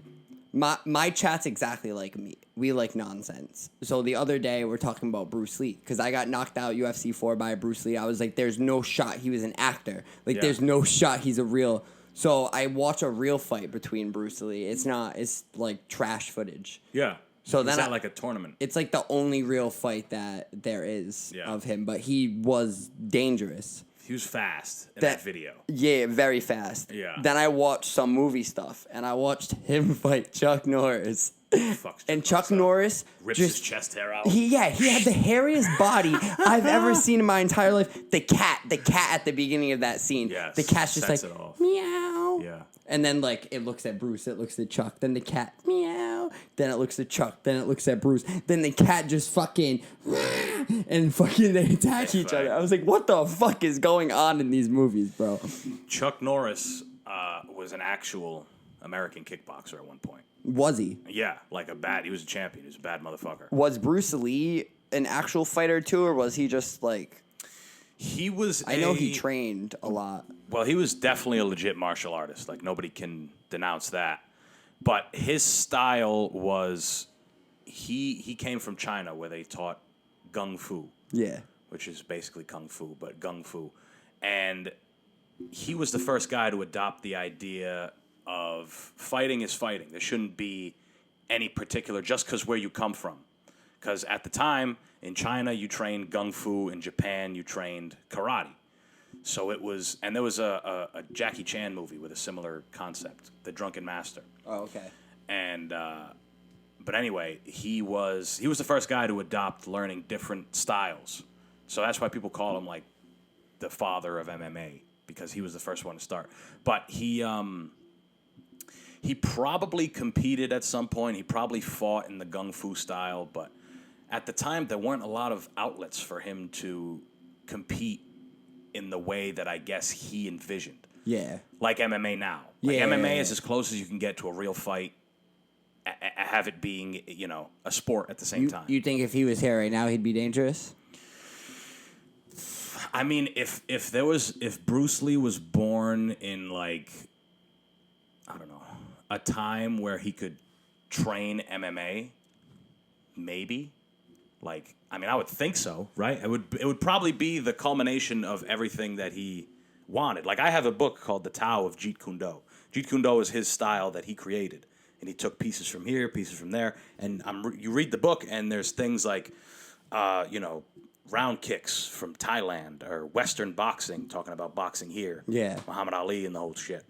my chat's exactly like me. We like nonsense. So the other day we're talking about Bruce Lee because I got knocked out UFC 4 by Bruce Lee. I was like, there's no shot he was an actor. Like there's no shot he's a real. So I watch a real fight between Bruce Lee. It's like trash footage. Yeah. So Is then that like a tournament? It's like the only real fight that there is of him, but he was dangerous. He was fast in that video. Yeah, very fast. Yeah. Then I watched some movie stuff, and I watched him fight Chuck Norris. Chuck Norris rips his chest hair out. He had the hairiest body I've ever seen in my entire life. The cat at the beginning of that scene. Yeah, the cat's just like meow. Yeah. And then like it looks at Bruce, it looks at Chuck, then the cat meow. Then it looks at Chuck, then it looks at Bruce, then the cat just fucking and fucking they attack each other. I was like, what the fuck is going on in these movies, bro? Chuck Norris was an actual American kickboxer at one point. Was he? Yeah, he was a champion. He was a bad motherfucker. Was Bruce Lee an actual fighter too, or was he just like... He was I know he trained a lot. Well, he was definitely a legit martial artist. Like, nobody can denounce that. But his style was... He came from China, where they taught Gung Fu. Yeah. Which is basically Kung Fu, but Gung Fu. And he was the first guy to adopt the idea of fighting is fighting. There shouldn't be any particular, just because where you come from. Because at the time, in China, you trained Gung Fu. In Japan, you trained karate. So it was, and there was a Jackie Chan movie with a similar concept, The Drunken Master. Oh, okay. And, but anyway, he was the first guy to adopt learning different styles. So that's why people call him, like, the father of MMA, because he was the first one to start. But he probably competed at some point. He probably fought in the Gung Fu style, but at the time, there weren't a lot of outlets for him to compete in the way that I guess he envisioned. Yeah. Like MMA now. Like MMA is as close as you can get to a real fight, have it being, a sport at the same time. You think if he was here right now, he'd be dangerous? I mean, if Bruce Lee was born in, like, I don't know, a time where he could train MMA, maybe. Like, I mean, I would think so, right? It would probably be the culmination of everything that he wanted. Like, I have a book called The Tao of Jeet Kune Do. Jeet Kune Do is his style that he created, and he took pieces from here, pieces from there. And you read the book, and there's things like, round kicks from Thailand, or Western boxing, talking about boxing here. Yeah, Muhammad Ali and the whole shit.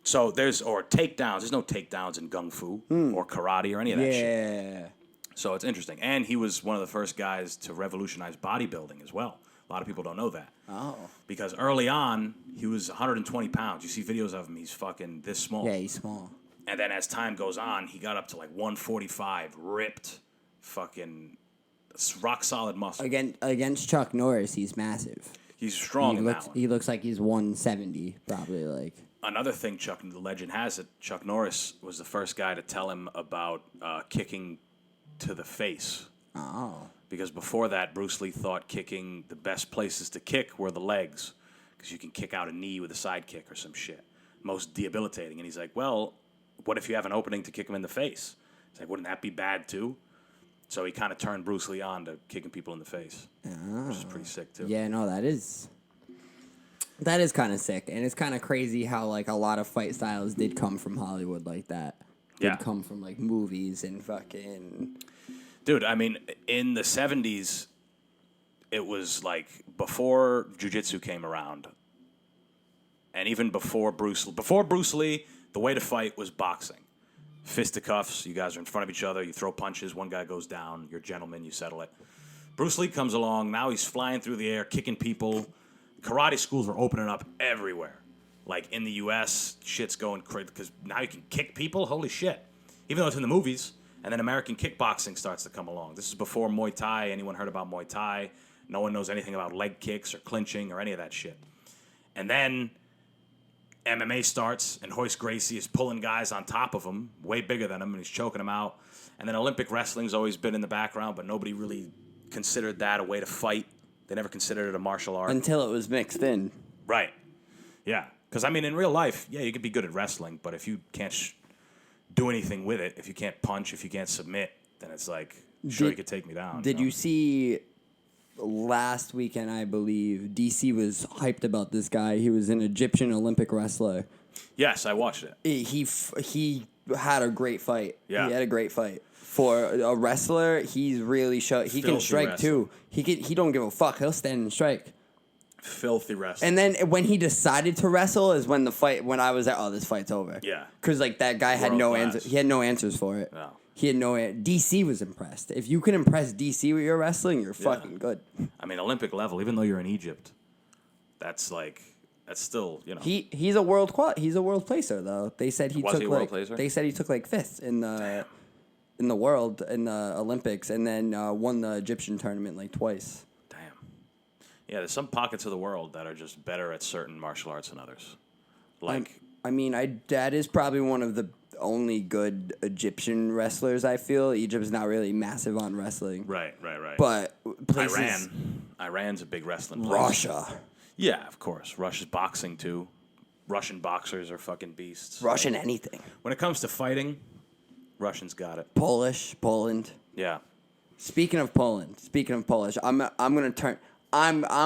So or takedowns. There's no takedowns in Gung Fu or karate or any of that shit. Yeah. So it's interesting. And he was one of the first guys to revolutionize bodybuilding as well. A lot of people don't know that. Oh. Because early on, he was 120 pounds. You see videos of him, he's fucking this small. Yeah, he's small. And then as time goes on, he got up to like 145, ripped, fucking rock solid muscle. Against Chuck Norris, he's massive. He's strong in that one. He looks like he's 170, probably, like... Another thing the legend has it, Chuck Norris was the first guy to tell him about kicking to the face. Oh. Because before that, Bruce Lee thought kicking, the best places to kick were the legs. Because you can kick out a knee with a side kick or some shit. Most debilitating. And he's like, well, what if you have an opening to kick him in the face? He's like, wouldn't that be bad too? So he kind of turned Bruce Lee on to kicking people in the face. Which is pretty sick too. Yeah, no, that is kind of sick. And it's kind of crazy how, like, a lot of fight styles did come from Hollywood like that. Did come from, like, movies and fucking... Dude, I mean, in the 70s, it was, like, before jiu-jitsu came around, and even before Bruce Lee, the way to fight was boxing. Fisticuffs, you guys are in front of each other, you throw punches, one guy goes down, you're a gentleman, you settle it. Bruce Lee comes along, now he's flying through the air, kicking people. Karate schools were opening up everywhere. Like, in the U.S., shit's going crazy, because now you can kick people? Holy shit. even though it's in the movies. And then American kickboxing starts to come along. This is before Muay Thai. Anyone heard about Muay Thai? No one knows anything about leg kicks or clinching or any of that shit. And then MMA starts, and Hoist Gracie is pulling guys on top of him, way bigger than him, and he's choking them out. And then Olympic wrestling's always been in the background, but nobody really considered that a way to fight. They never considered it a martial art. Until it was mixed in. Right. Yeah. Because, I mean, in real life, yeah, you could be good at wrestling, but if you can't do anything with it, if you can't punch, if you can't submit, then it's like, sure, you could take me down. Did you see last weekend, I believe, DC was hyped about this guy. He was an Egyptian Olympic wrestler. Yes, I watched it. He had a great fight. Yeah. He had a great fight. For a wrestler, he's really he can strike wrestler. too. He don't give a fuck. He'll stand and strike. Filthy wrestler. And then when he decided to wrestle is when when I was like, oh, this fight's over. Yeah. Because like that guy had no answers. He had no answers for it. No. He had no. DC was impressed. If you can impress DC with your wrestling, you're fucking good. I mean, Olympic level, even though you're in Egypt, that's still, you know. He's a world placer though. They said he took world placer? They said he took like fifth in the world in the Olympics, and then won the Egyptian tournament like twice. Damn. Yeah, there's some pockets of the world that are just better at certain martial arts than others. Like, that is probably one of the only good Egyptian wrestlers. I feel Egypt's not really massive on wrestling. right. But places, Iran's a big wrestling place. Russia, Yeah, of course. Russia's boxing too. Russian boxers are fucking beasts. Russian anything. When it comes to fighting, Russians got it. Poland. Yeah. Speaking of Polish, I'm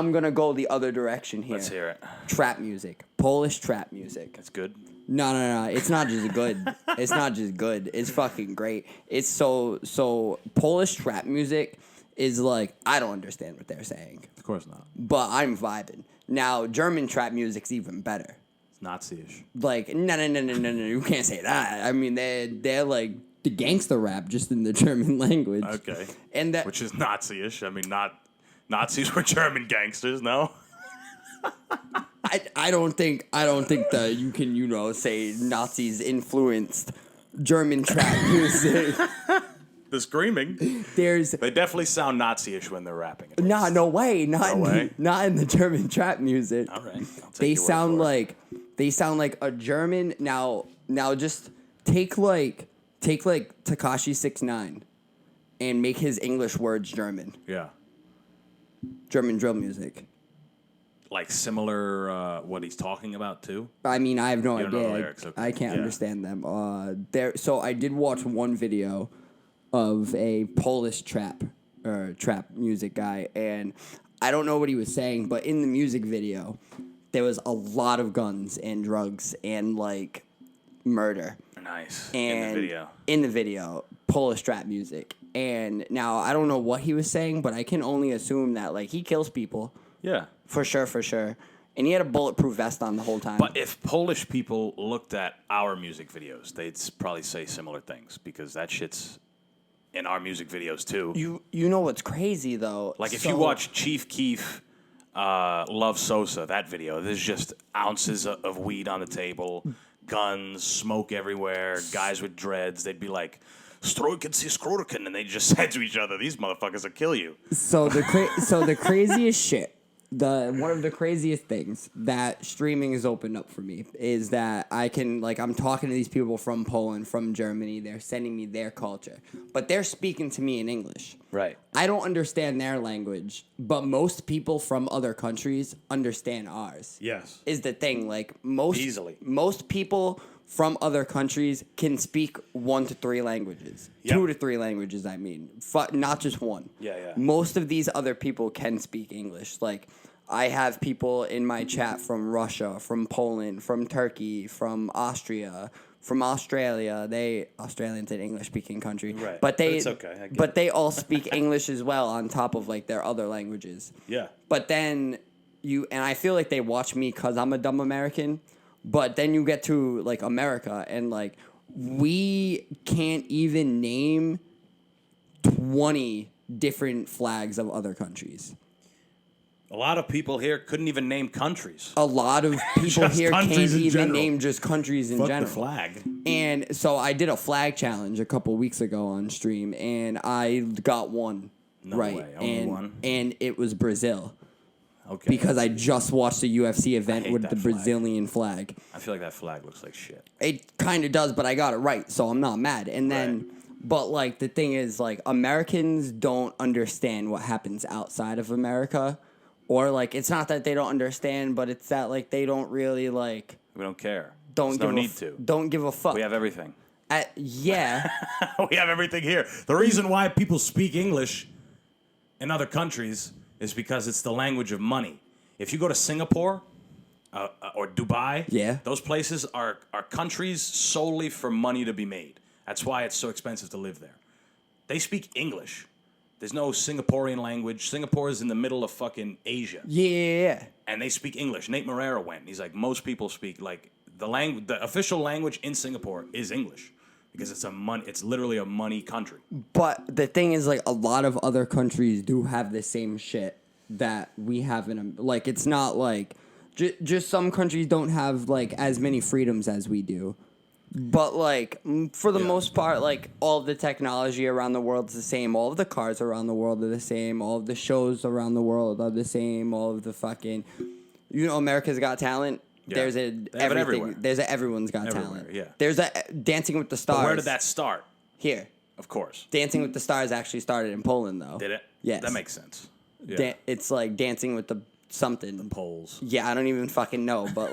gonna go the other direction here. Let's hear it. Trap music, Polish trap music. That's good. No. It's not just good. It's not just good. It's fucking great. It's so Polish trap music is like, I don't understand what they're saying, Of course not. but I'm vibing. Now German trap music's even better. It's Nazi-ish. Like no, you can't say that. I mean they're like the gangster rap just in the German language. Okay. And that Which is Nazi-ish. I mean, not Nazis were German gangsters, no? I don't think that you can say Nazis influenced German trap music. The screaming. They definitely sound Nazi-ish when they're rapping. No way. Not in the German trap music. All right. They sound like a German. Now just take like Tekashi 6ix9ine and make his English words German. Yeah. German drill music. Like similar what he's talking about too? I mean, I have no You don't know the idea. lyrics, okay. I can't Yeah. understand them. So I did watch one video of a Polish trap music guy, and I don't know what he was saying, but in the music video, there was a lot of guns and drugs and like murder. Nice. And in the video. Polish trap music. And now I don't know what he was saying, but I can only assume that like he kills people. Yeah. For sure. And he had a bulletproof vest on the whole time. But if Polish people looked at our music videos, they'd probably say similar things because that shit's in our music videos too. You know what's crazy though? Like if you watch Chief Keef, Love Sosa, that video, there's just ounces of weed on the table, guns, smoke everywhere, guys with dreads. They'd be like, Stroiken si Skrorken, and they just said to each other, these motherfuckers will kill you. So the craziest shit, one of the craziest things that streaming has opened up for me is that I can, like, I'm talking to these people from Poland, from Germany, they're sending me their culture, but they're speaking to me in English. Right. I don't understand their language, but most people from other countries understand ours. Yes. Is the thing, like, most people from other countries can speak 1 to 3 languages. Yep. 2 to 3 languages, I mean. Not just one. Yeah. Most of these other people can speak English. Like, I have people in my chat from Russia, from Poland, from Turkey, from Austria, from Australia. Australians an English-speaking country. Right. But it's okay. But they all speak English as well on top of, like, their other languages. Yeah. But then and I feel like they watch me because I'm a dumb American. But then you get to, like, America, and, like, we can't even name 20 different flags of other countries. A lot of people here couldn't even name countries. A lot of people here can't even general. name just countries in Fuck general. the flag. And so I did a flag challenge a couple weeks ago on stream, and I got one right. Way. Only one? And it was Brazil. Okay. Because I just watched a UFC event hate with that the flag. Brazilian flag. I feel like that flag looks like shit. It kind of does, but I got it right, so I'm not mad. And then, but like the thing is, like Americans don't understand what happens outside of America, or like it's not that they don't understand, but it's that like they don't really like. We don't care. Don't There's give no a need to. Don't give a fuck. We have everything. Yeah. We have everything here. The reason why people speak English in other countries is because it's the language of money. If you go to Singapore or Dubai, Yeah. those places are countries solely for money to be made. That's why it's so expensive to live there. They speak English. There's no Singaporean language. Singapore is in the middle of fucking Asia. Yeah. And they speak English. Nate Marrera went. He's like, most people speak like the official language in Singapore is English because it's literally a money country. But the thing is, like, a lot of other countries do have the same shit that we have in, like, it's not like just some countries don't have like as many freedoms as we do. But like for the most part, like all of the technology around the world is the same. All of the cars around the world are the same. All of the shows around the world are the same. All of the fucking, America's Got Talent. Yeah. There's They have it everything. everywhere. There's a Everyone's Got Everywhere, Talent. yeah. There's a Dancing with the Stars. But where did that start? Here? Of course. Dancing with the Stars actually started in Poland, though. Did it? Yes. That makes sense. Yeah. It's like Dancing with the something. Poles. Yeah, I don't even fucking know, but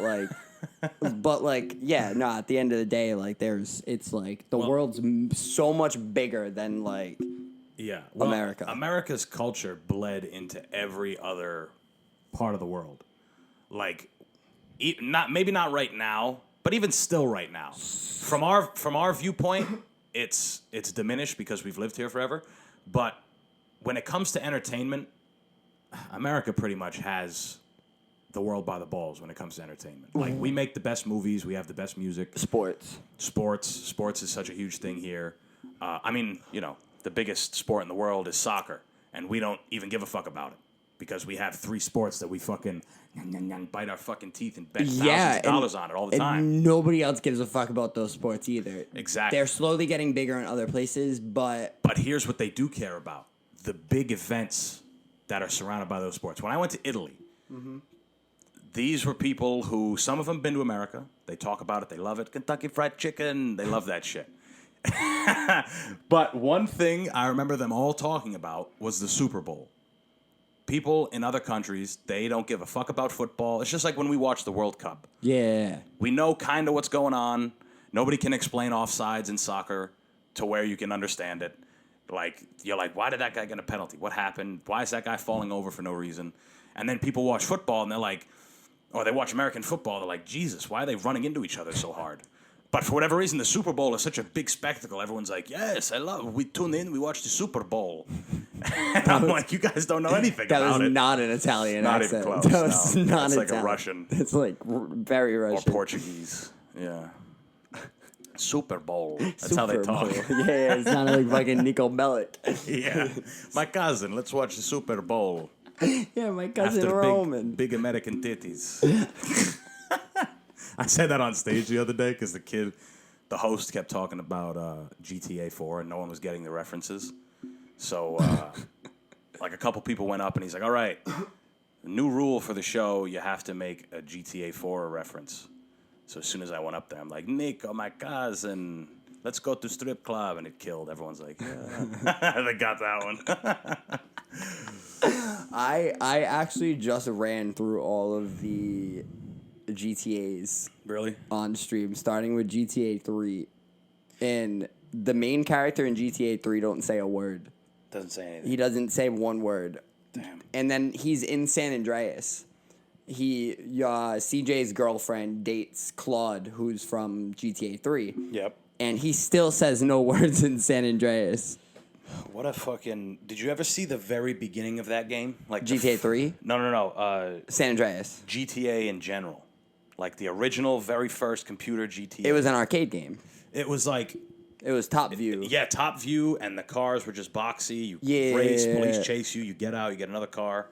like, yeah, no. At the end of the day, like, it's like the world's so much bigger than like, Yeah. America. America's culture bled into every other part of the world. Like, maybe not right now, but even still right now, from our viewpoint, it's diminished because we've lived here forever. But when it comes to entertainment, America pretty much has the world by the balls when it comes to entertainment. Like, we make the best movies, we have the best music. Sports is such a huge thing here. I mean, the biggest sport in the world is soccer, and we don't even give a fuck about it because we have 3 sports that we fucking bite our fucking teeth and bet thousands of dollars on it all the time. And nobody else gives a fuck about those sports either. Exactly. They're slowly getting bigger in other places, but here's what they do care about: the big events that are surrounded by those sports. When I went to Italy, these were people who, some of them been to America. They talk about it. They love it. Kentucky Fried Chicken. They love that shit. But one thing I remember them all talking about was the Super Bowl. People in other countries, they don't give a fuck about football. It's just like when we watch the World Cup. yeah. We know kind of what's going on. Nobody can explain offsides in soccer to where you can understand it. Like, you're like, why did that guy get a penalty? What happened? Why is that guy falling over for no reason? And then people watch football and they're like, or they watch American football, they're like, Jesus, why are they running into each other so hard? But for whatever reason, the Super Bowl is such a big spectacle. Everyone's like, yes, we tune in, we watch the Super Bowl. And I'm like, you guys don't know anything about it. That was not an Italian Not accent. even close. That was No. not It's like Italian. a Russian. It's like very Russian. Or Portuguese. Yeah. Super Bowl. That's how they Super talk. Bowl. Yeah, it sounded like fucking Nico Bellic. Yeah. My cousin, let's watch the Super Bowl. Yeah, my cousin After Roman. big American titties. I said that on stage the other day because the host kept talking about GTA 4 and no one was getting the references. So, like, a couple people went up and he's like, all right, new rule for the show, you have to make a GTA 4 reference. So as soon as I went up there, I'm like, Nico, my cousin, let's go to strip club. And it killed. Everyone's like, yeah. They got that one. I actually just ran through all of the GTAs. Really? On stream, starting with GTA 3. And the main character in GTA 3 don't say a word. Doesn't say anything. He doesn't say one word. Damn. And then he's in San Andreas. CJ's girlfriend dates Claude, who's from GTA 3. Yep. And he still says no words in San Andreas. What a fucking... Did you ever see the very beginning of that game? Like GTA 3? No. San Andreas. GTA in general. Like the original, very first computer GTA. It was an arcade game. It was like... It was top view. Yeah, top view, and the cars were just boxy. You Yeah. race, police chase you, you get out, you get another car.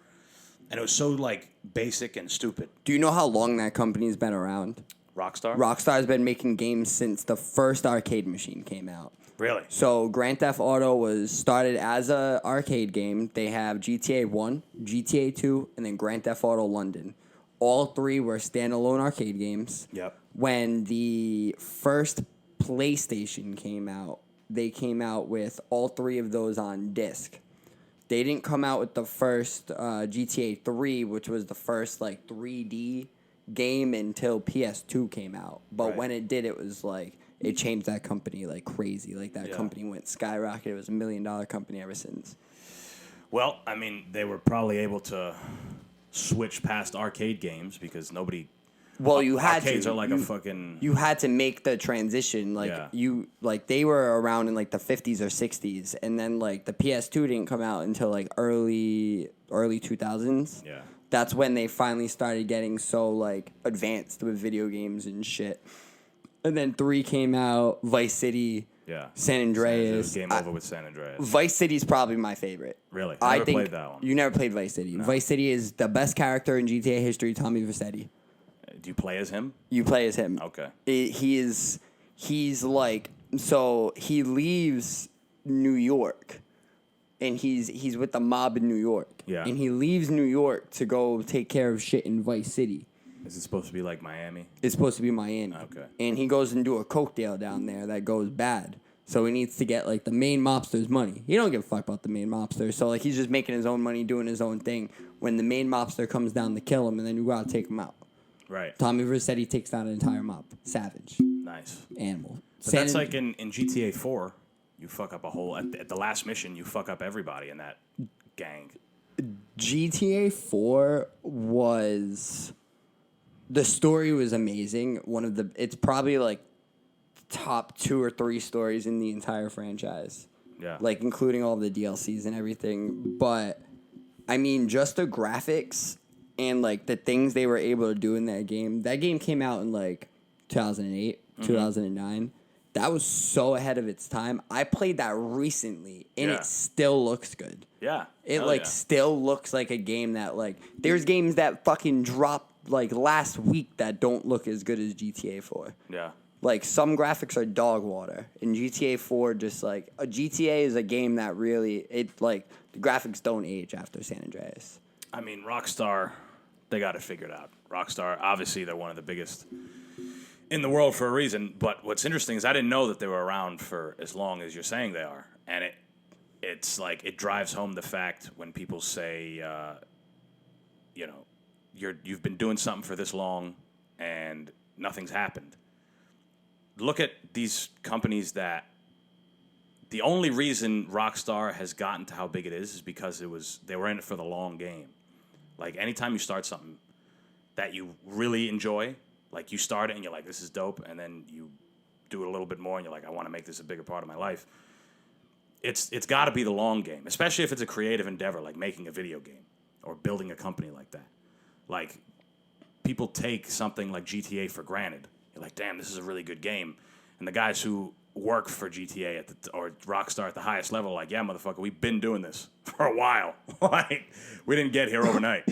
And it was so, like, basic and stupid. Do you know how long that company's been around? Rockstar? Rockstar's been making games since the first arcade machine came out. Really? So Grand Theft Auto was started as a arcade game. They have GTA 1, GTA 2, and then Grand Theft Auto London. All three were standalone arcade games. Yep. When the first PlayStation came out, they came out with all three of those on disc. They didn't come out with the first GTA 3, which was the first like 3D game until PS2 came out. But when it did, it was like it changed that company like crazy. Like that company went skyrocketed. It was $1 million company ever since. Well, I mean, they were probably able to switch past arcade games because nobody. Well, you had arcades to. are like a fucking. You had to make the transition. Like they were around in like the 50s or 60s, and then like the PS2 didn't come out until like early 2000s. Yeah. That's when they finally started getting so like advanced with video games and shit. And then 3 came out, Vice City, San Andreas. It was game over with San Andreas. Vice City's probably my favorite. Really? I never think played that one. You never played Vice City. No. Vice City is the best character in GTA history, Tommy Vercetti. Do you play as him? You play as him. Okay. He's like, so he leaves New York, and he's with the mob in New York. Yeah. And he leaves New York to go take care of shit in Vice City. Is it supposed to be like Miami? It's supposed to be Miami. Okay. And he goes and do a coke deal down there that goes bad. So he needs to get like the main mobster's money. He don't give a fuck about the main mobster. So like he's just making his own money, doing his own thing. When the main mobster comes down to kill him, and then you gotta take him out. Right. Tommy Vercetti takes down an entire mob. Savage. Nice. Animal. But that's like in GTA 4, you fuck up a whole at the last mission. You fuck up everybody in that gang. GTA 4 was. The story was amazing. It's probably like top 2 or 3 stories in the entire franchise. Yeah. Like including all the DLCs and everything. But I mean, just the graphics and like the things they were able to do in that game. That game came out in like 2008, 2009. That was so ahead of its time. I played that recently and it still looks good. Yeah. It still looks like a game that like there's games that fucking drop like last week that don't look as good as GTA 4. Yeah. Like some graphics are dog water. And GTA 4 just like a GTA is a game that really the graphics don't age after San Andreas. I mean, Rockstar, they got it figured out. Rockstar, obviously they're one of the biggest in the world for a reason, but what's interesting is I didn't know that they were around for as long as you're saying they are. And it's like it drives home the fact when people say you've been doing something for this long and nothing's happened. Look at these companies that the only reason Rockstar has gotten to how big it is because they were in it for the long game. Like anytime you start something that you really enjoy, like you start it and you're like, this is dope, and then you do it a little bit more and you're like, I want to make this a bigger part of my life. It's got to be the long game, especially if it's a creative endeavor like making a video game or building a company like that. Like, people take something like GTA for granted. You're like, damn, this is a really good game. And the guys who work for GTA or Rockstar at the highest level are like, yeah, motherfucker, we've been doing this for a while. Like, we didn't get here overnight.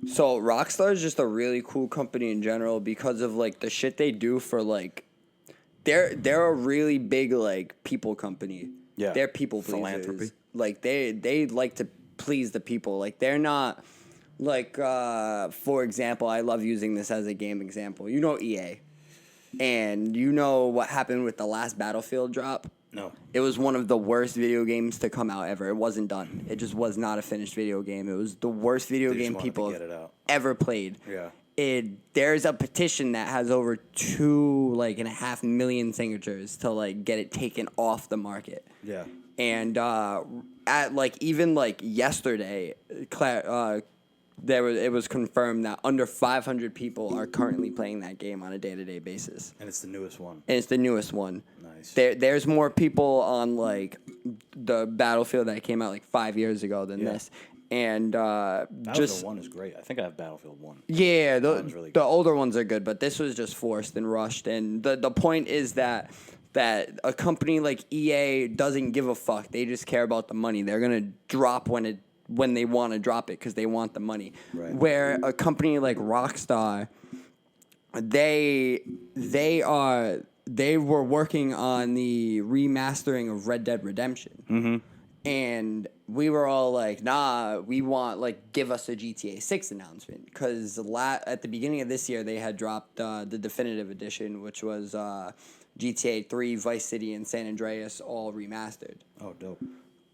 So, Rockstar is just a really cool company in general because of, like, the shit they do for, like... They're a really big, like, people company. Yeah. They're people pleasers. Philanthropy. Like, they like to please the people. Like, they're not... Like, for example, I love using this as a game example. You know EA. And you know what happened with the last Battlefield drop? No. It was one of the worst video games to come out ever. It wasn't done. It just was not a finished video game. It was the worst video game people have ever played. Yeah. There's a petition that has over 2.5 million signatures to like get it taken off the market. Yeah. And at like even like yesterday, it was confirmed that under 500 people are currently playing that game on a day-to-day basis. And it's the newest one. Nice. There's more people on like the Battlefield that came out like 5 years ago than this. And Battlefield 1 is great. I think I have Battlefield 1. Yeah, Really the older ones are good, but this was just forced and rushed. And the point is that a company like EA doesn't give a fuck. They just care about the money. They're gonna drop when when they want to drop it because they want the money. Right. Where a company like Rockstar, they were working on the remastering of Red Dead Redemption. Mm-hmm. And we were all like, nah, we want, like, give us a GTA 6 announcement. Because at the beginning of this year, they had dropped the definitive edition, which was GTA 3, Vice City, and San Andreas all remastered. Oh, dope.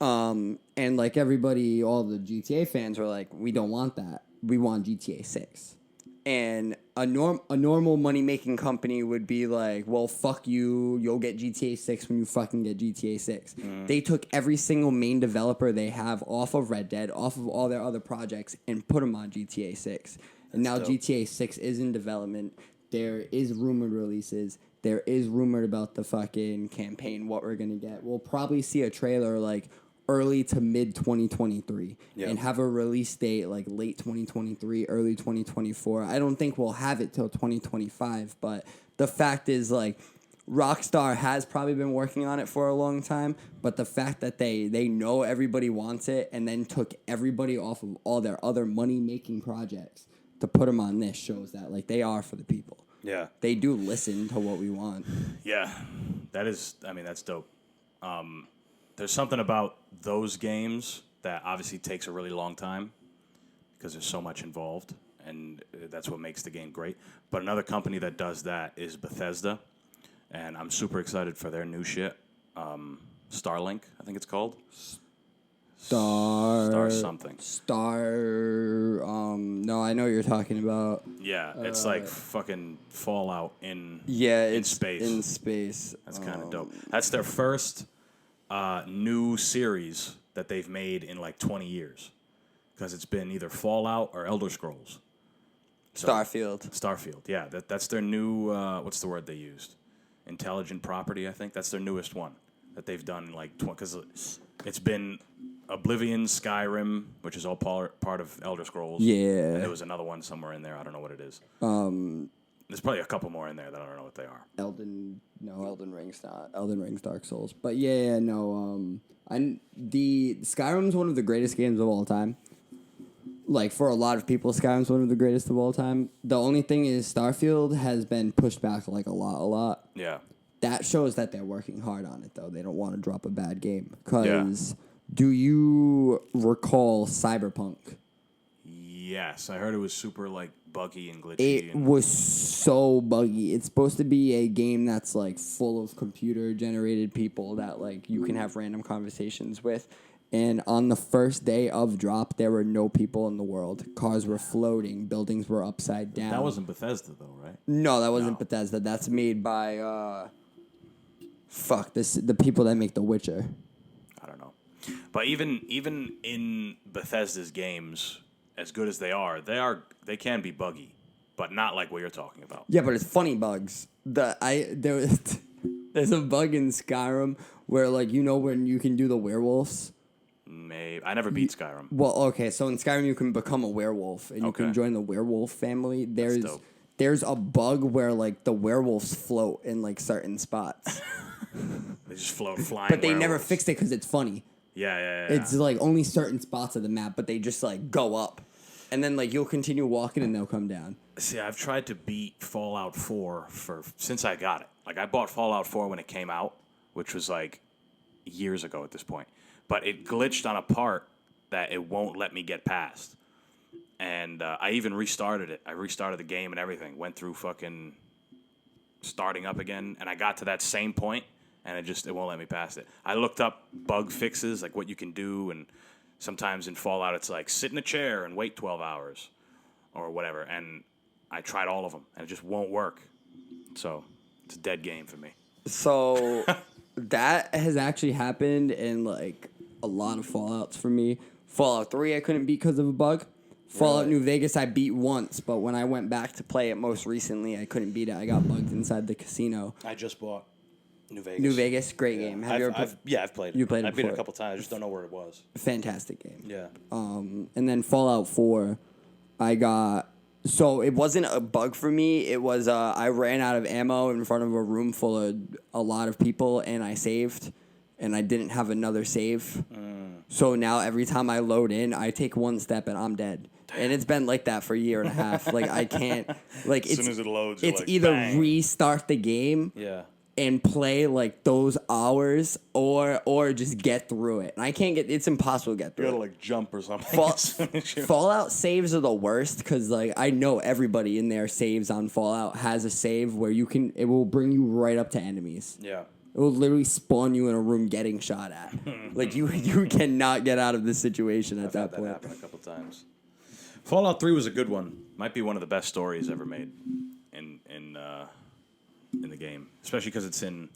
And, like, everybody, all the GTA fans were like, we don't want that. We want GTA 6. And a normal money-making company would be like, well, fuck you, you'll get GTA 6 when you fucking get GTA 6. They took every single main developer they have off of Red Dead, off of all their other projects, and put them on GTA 6. And now GTA 6 is in development. There is rumored releases. There is rumored about the fucking campaign, what we're going to get. We'll probably see a trailer, like, early to mid 2023 and have a release date like late 2023, early 2024. I don't think we'll have it till 2025, but the fact is, like, Rockstar has probably been working on it for a long time, but the fact that they know everybody wants it and then took everybody off of all their other money-making projects to put them on this shows that, like, they are for the people. Yeah. They do listen to what we want. Yeah. That's dope. There's something about those games that obviously takes a really long time because there's so much involved, and that's what makes the game great. But another company that does that is Bethesda, and I'm super excited for their new shit. Starlink, I think it's called. Star something. No, I know what you're talking about. Yeah, it's like fucking Fallout in space. In space. That's kind of dope. That's their first new series that they've made in like 20 years, because it's been either Fallout or Elder Scrolls. So, Starfield, yeah. That's their new, what's the word they used? Intelligent property, I think. That's their newest one that they've done in like, because it's been Oblivion, Skyrim, which is all part of Elder Scrolls. Yeah. And there was another one somewhere in there. I don't know what it is. There's probably a couple more in there that I don't know what they are. Elden Ring's not. Elden Ring's Dark Souls. But the Skyrim's one of the greatest games of all time. Like, for a lot of people, Skyrim's one of the greatest of all time. The only thing is Starfield has been pushed back, like, a lot. Yeah. That shows that they're working hard on it, though. They don't want to drop a bad game. Because, do you recall Cyberpunk? Yes, I heard it was super, like, buggy and glitchy. It was so buggy. It's supposed to be a game that's, like, full of computer-generated people that, like, you can have random conversations with. And on the first day of drop, there were no people in the world. Cars were floating. Buildings were upside down. That wasn't Bethesda, though, right? No, that wasn't Bethesda. That's made by, the people that make The Witcher. I don't know. But even in Bethesda's games, as good as they they can be buggy, but not like what you're talking about. Yeah, but it's funny bugs. There's a bug in Skyrim where, like, when you can do the werewolves. Maybe I never beat Skyrim. Well, okay, so in Skyrim you can become a werewolf and you can join the werewolf family. There's a bug where, like, the werewolves float in, like, certain spots. They just float flying. But they werewolves. never fixed it because it's funny. Yeah. It's like only certain spots of the map, but they just, like, go up. And then, like, you'll continue walking and they'll come down. See, I've tried to beat Fallout 4 since I got it. Like, I bought Fallout 4 when it came out, which was, like, years ago at this point. But it glitched on a part that it won't let me get past. And I even restarted it. I restarted the game and everything. Went through fucking starting up again. And I got to that same point, and it won't let me past it. I looked up bug fixes, like what you can do. And sometimes in Fallout, it's like, sit in a chair and wait 12 hours or whatever. And I tried all of them, and it just won't work. So it's a dead game for me. So that has actually happened in, like, a lot of Fallouts for me. Fallout 3 I couldn't beat because of a bug. Fallout New Vegas I beat once, but when I went back to play it most recently, I couldn't beat it. I got bugged inside the casino. I just bought New Vegas. New Vegas, great game. Have you ever played? I've played it. You played it I've beat it a before. couple times. I just don't know where it was. Fantastic game. Yeah. And then Fallout 4, I got... So it wasn't a bug for me. It was I ran out of ammo in front of a room full of a lot of people, and I saved. and I didn't have another save. So now every time I load in, I take one step and I'm dead. And it's been like that for a year and a half. Like I can't like As soon as it loads, it's you're like, either bang. restart the game Yeah. and play like those hours or just get through it. And I can't get it's impossible to get You through gotta it. like jump or something. Fallout saves are the worst because like I know everybody in there saves on Fallout has a save where it will bring you right up to enemies. Yeah. It will literally spawn you in a room getting shot at. Like you cannot get out of this situation at I've that had that point. happen a couple times. Fallout 3 was a good one. Might be one of the best stories ever made in the game, especially because it's in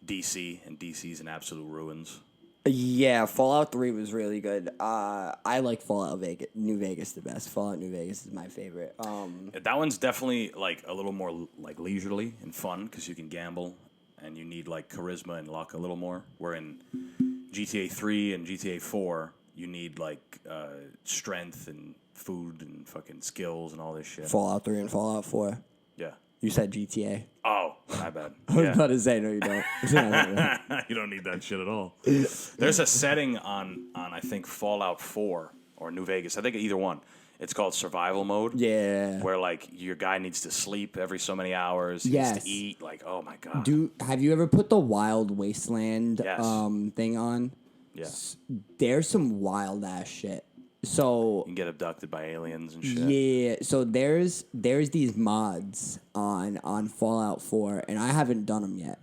DC, and DC's in absolute ruins. Yeah, Fallout 3 was really good. I like Fallout New Vegas the best. Fallout New Vegas is my favorite. That one's definitely like a little more like leisurely and fun because you can gamble and you need like charisma and luck a little more. Where in GTA 3 and GTA 4, you need like strength and food and fucking skills and all this shit. Fallout 3 and Fallout 4. Yeah. You said GTA. Oh, my bad. I was Yeah. about to say, no, you don't. You don't need that shit at all. There's a setting on I think Fallout 4 or New Vegas. I think either one. It's called survival mode. Yeah. Where like your guy needs to sleep every so many hours. He Yes. needs to eat. Like, oh my god. Have you ever put the Wild Wasteland Yes. thing on? Yeah. There's some wild ass shit. So You can get abducted by aliens and shit. yeah, so there's these mods on Fallout 4, and I haven't done them yet,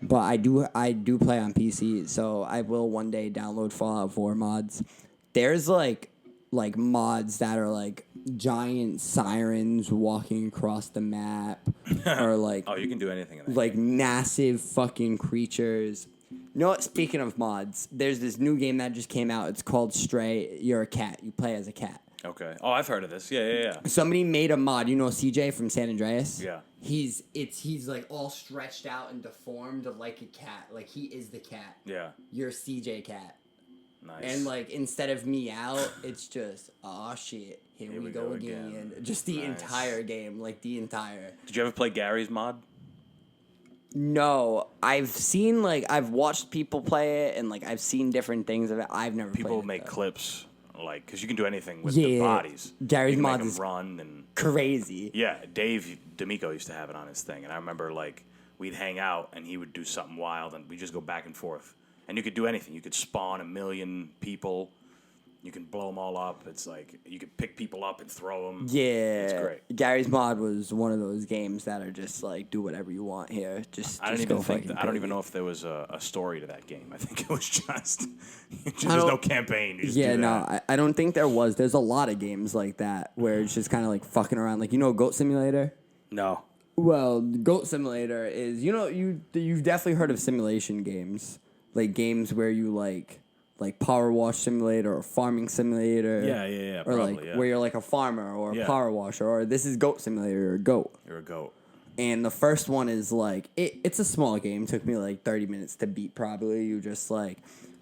but I do play on PC, so I will one day download Fallout 4 mods. There's like mods that are like giant sirens walking across the map, or like Oh, you can do anything in that. like massive fucking creatures. You know what? Speaking of mods, there's this new game that just came out. It's called Stray. You're a cat. You play as a cat. Okay. Oh, I've heard of this. Yeah. Somebody made a mod. You know CJ from San Andreas? Yeah. He's like all stretched out and deformed like a cat. Like he is the cat. Yeah. You're CJ cat. Nice. And like instead of meow, it's just aw shit. Here we go again. Just the Nice. entire game, like the entire. Did you ever play Gary's mod? No, I've watched people play it, and like I've seen different things of it. I've never People played it, make though. clips, like, because you can do anything with the Yeah. bodies. Gary's you can mod make 'em is run and crazy. yeah. Dave D'Amico used to have it on his thing, and I remember like we'd hang out and he would do something wild, and we just go back and forth. And you could do anything. You could spawn 1,000,000 people. You can blow them all up. It's like you could pick people up and throw them. Yeah, It's great. Gary's mod was one of those games that are just like do whatever you want here. Just I don't go even think. fucking I don't even crazy. know if there was a story to that game. I think it was just there's don't- no campaign. You just Yeah, do no, that. I don't think there was. There's a lot of games like that where it's just kind of like fucking around. Like Goat Simulator. No. Well, Goat Simulator is you've definitely heard of simulation games, like games where you like Power Wash Simulator or Farming Simulator. Yeah. Or Probably, like yeah. where you're like a farmer or a Yeah. power washer, or this is Goat Simulator or Goat. You're a goat. And the first one is like it's a small game. Took me like 30 minutes to beat probably. You just like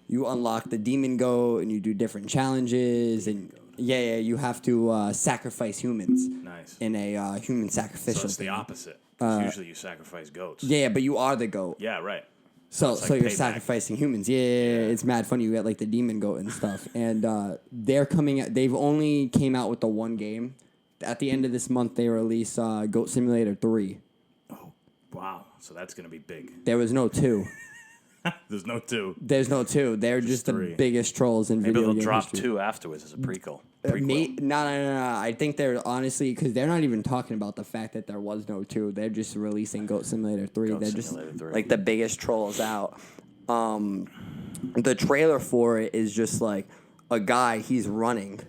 you unlock the demon goat and you do different challenges and you have to sacrifice humans. Nice. In a human So sacrificial it's the thing. opposite. 'Cause usually you sacrifice goats. Yeah, but you are the goat. Yeah, right. So it's like you're payback. sacrificing humans. Yeah, it's mad funny. You get like the demon goat and stuff. And they're coming out. They've only came out with the one game. At the end of this month, they release Goat Simulator 3. Oh, wow. So that's gonna be big. There was no 2. There's no 2. There's no 2. They're just the 3. biggest trolls in Maybe video they'll game drop history. 2 afterwards as a prequel. No. I think they're honestly because they're not even talking about the fact that there was no 2. They're just releasing Goat Simulator 3. Goat They're Simulator just 3. like the biggest trolls out. The trailer for it is just like a guy. He's running,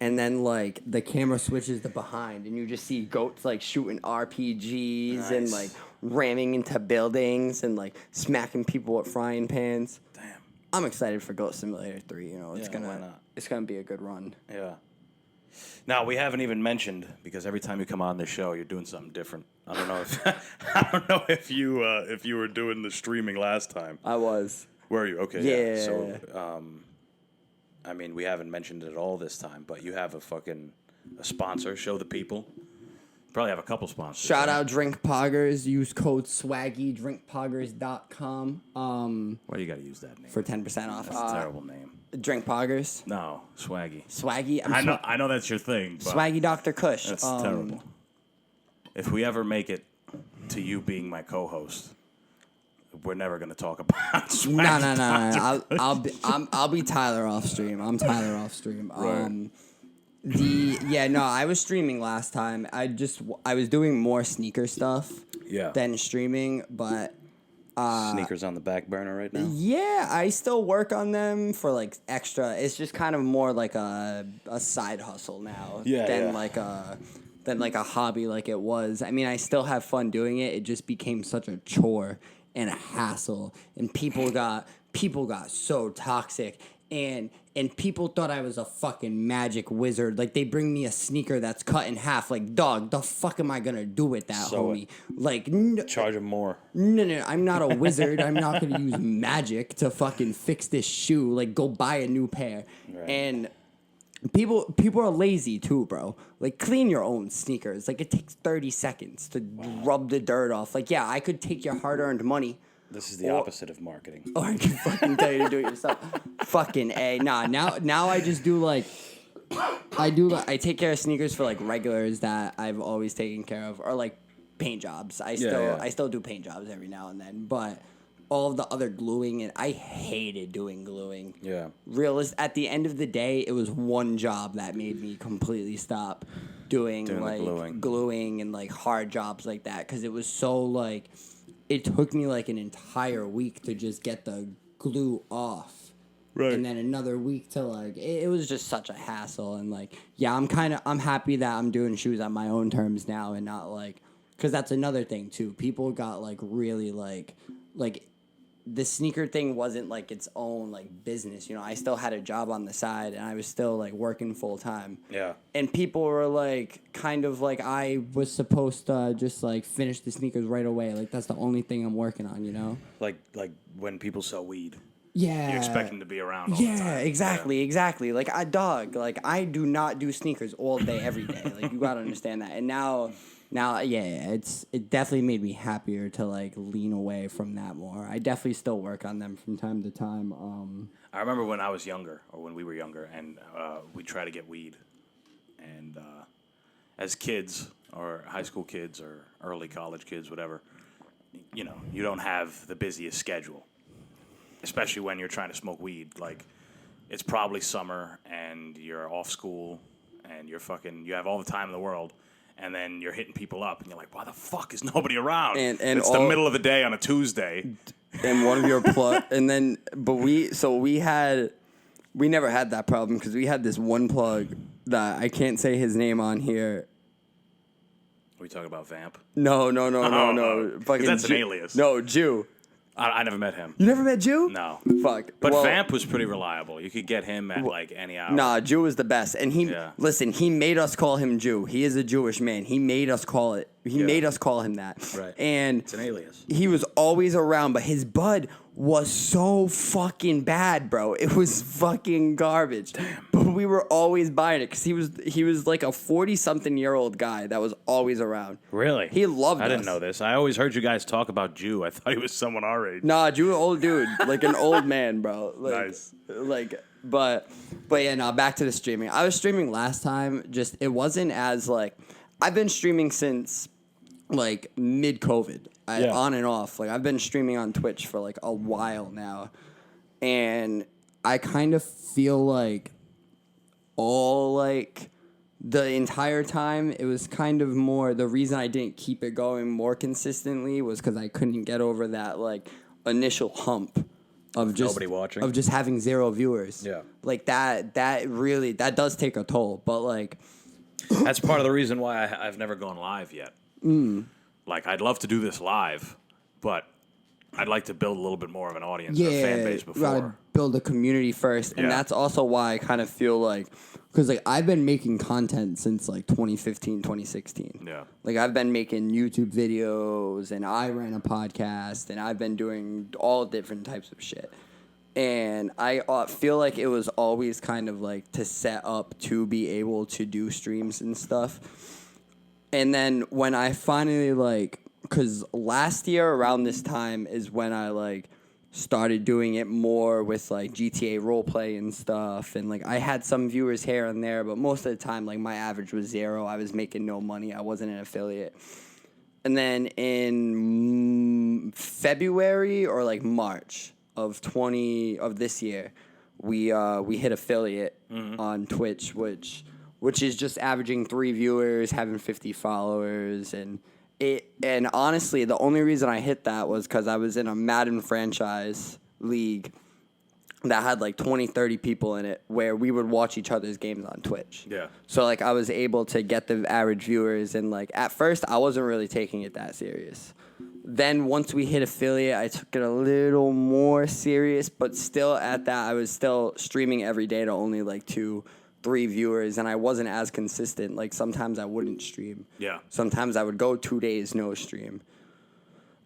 and then like the camera switches to behind, and you just see goats like shooting RPGs and Nice. like ramming into buildings and like smacking people with frying pans. Damn. I'm excited for Goat Simulator 3. You know, it's Yeah, why not? it's gonna be a good run. Yeah. Now we haven't even mentioned because every time you come on this show, you're doing something different. I don't know if I don't know if you were doing the streaming last time. I was. Were you? Okay. Yeah. So, I mean, we haven't mentioned it at all this time, but you have a sponsor. Show the people. Probably have a couple sponsors. Shout out Drink Poggers. Use code SwaggyDrKush.com. Why you got to use that name? For 10% off. That's a terrible name. Drink Poggers. No, Swaggy. Swaggy. I know that's your thing. But Swaggy Dr Kush. That's terrible. If we ever make it to you being my co-host, we're never going to talk about Swaggy. No. I'll be Tyler off stream. I'm Tyler off stream. Right. I was streaming last time. I was doing more sneaker stuff than streaming, but Sneakers on the back burner right now. yeah, I still work on them for like extra. It's just kind of more like a side hustle now than like a hobby like it was. I mean, I still have fun doing it. It just became such a chore and a hassle, and people got so toxic. And people thought I was a fucking magic wizard. Like, they bring me a sneaker that's cut in half. Like, dog, the fuck am I gonna do with that, homie? Like, charge them more. No, I'm not a wizard. I'm not gonna use magic to fucking fix this shoe. Like, go buy a new pair. Right. And people are lazy too, bro. Like, clean your own sneakers. Like, it takes 30 seconds to rub the dirt off. Like, yeah, I could take your hard-earned money. This is the opposite of marketing. Or I can fucking tell you to do it yourself. Fucking A. Nah, now I just do like I take care of sneakers for like regulars that I've always taken care of, or like paint jobs. I still do paint jobs every now and then, but all of the other gluing, and I hated doing gluing. Yeah. At the end of the day, it was one job that made me completely stop doing like gluing and like hard jobs like that, because it was so like. It took me like an entire week to just get the glue off. Right. And then another week to like, it was just such a hassle. And like, yeah, I'm happy that I'm doing shoes on my own terms now and not like, because that's another thing too. People got like really like the sneaker thing wasn't like its own like business. You know, I still had a job on the side and I was still like working full time. Yeah. And people were like, kind of like I was supposed to just like finish the sneakers right away. Like that's the only thing I'm working on, you know? Like when people sell weed. Yeah. You expect them to be around all the time. Yeah, exactly. Like I do not do sneakers all day, every day. Like you gotta understand that. And now, it definitely made me happier to like lean away from that more. I definitely still work on them from time to time. I remember when I was younger, or when we were younger, and we try to get weed. And as kids, or high school kids, or early college kids, whatever, you know, you don't have the busiest schedule, especially when you're trying to smoke weed. Like, it's probably summer, and you're off school, and you have all the time in the world. And then you're hitting people up, and you're like, "Why the fuck is nobody around?" And it's the middle of the day on a Tuesday. And one of your and then, but we never had that problem because we had this one plug that I can't say his name on here. Are we talking about Vamp? No. Fucking that's an alias. No, Jew. I never met him. You never met Jew? No. Fuck. But Vamp was pretty reliable. You could get him at like any hour. Nah, Jew was the best. And listen, he made us call him Jew. He is a Jewish man. He made us call it. He made us call him that. Right. And it's an alias. He was always around, but his bud was so fucking bad, bro. It was fucking garbage. But we were always buying it because he was like a 40-something-year-old guy that was always around. Really? He loved us. I didn't know this. I always heard you guys talk about Jew. I thought he was someone our age. Nah, Jew, old dude, like an old man, bro. Like, nice. Like, but yeah. Now back to the streaming. I was streaming last time. Just it wasn't as like I've been streaming since like mid-COVID. On and off. Like I've been streaming on Twitch for like a while now, and I kind of feel like the entire time it was kind of more the reason I didn't keep it going more consistently was because I couldn't get over that like initial hump of just nobody watching, of just having 0 viewers. Yeah, like that really does take a toll. But like that's part of the reason why I've never gone live yet. Like, I'd love to do this live, but I'd like to build a little bit more of an audience, a fan base before. Gotta build a community first. And that's also why I kind of feel like, because, like, I've been making content since, like, 2015, 2016. Yeah. Like, I've been making YouTube videos, and I ran a podcast, and I've been doing all different types of shit. And I feel like it was always kind of, like, to set up to be able to do streams and stuff. And then when I finally like, because last year around this time is when I like started doing it more with like GTA roleplay and stuff, and like I had some viewers here and there, but most of the time like my average was 0. I was making no money. I wasn't an affiliate. And then in February or like March of this year, we hit affiliate on Twitch, which is just averaging 3 viewers, having 50 followers, and honestly, the only reason I hit that was because I was in a Madden franchise league that had like 20, 30 people in it where we would watch each other's games on Twitch. Yeah. So like I was able to get the average viewers, and like at first I wasn't really taking it that serious. Then once we hit affiliate, I took it a little more serious, but still at that I was still streaming every day to only like 2-3 viewers, and I wasn't as consistent. Like sometimes I wouldn't stream. Yeah. Sometimes I would go 2 days no stream.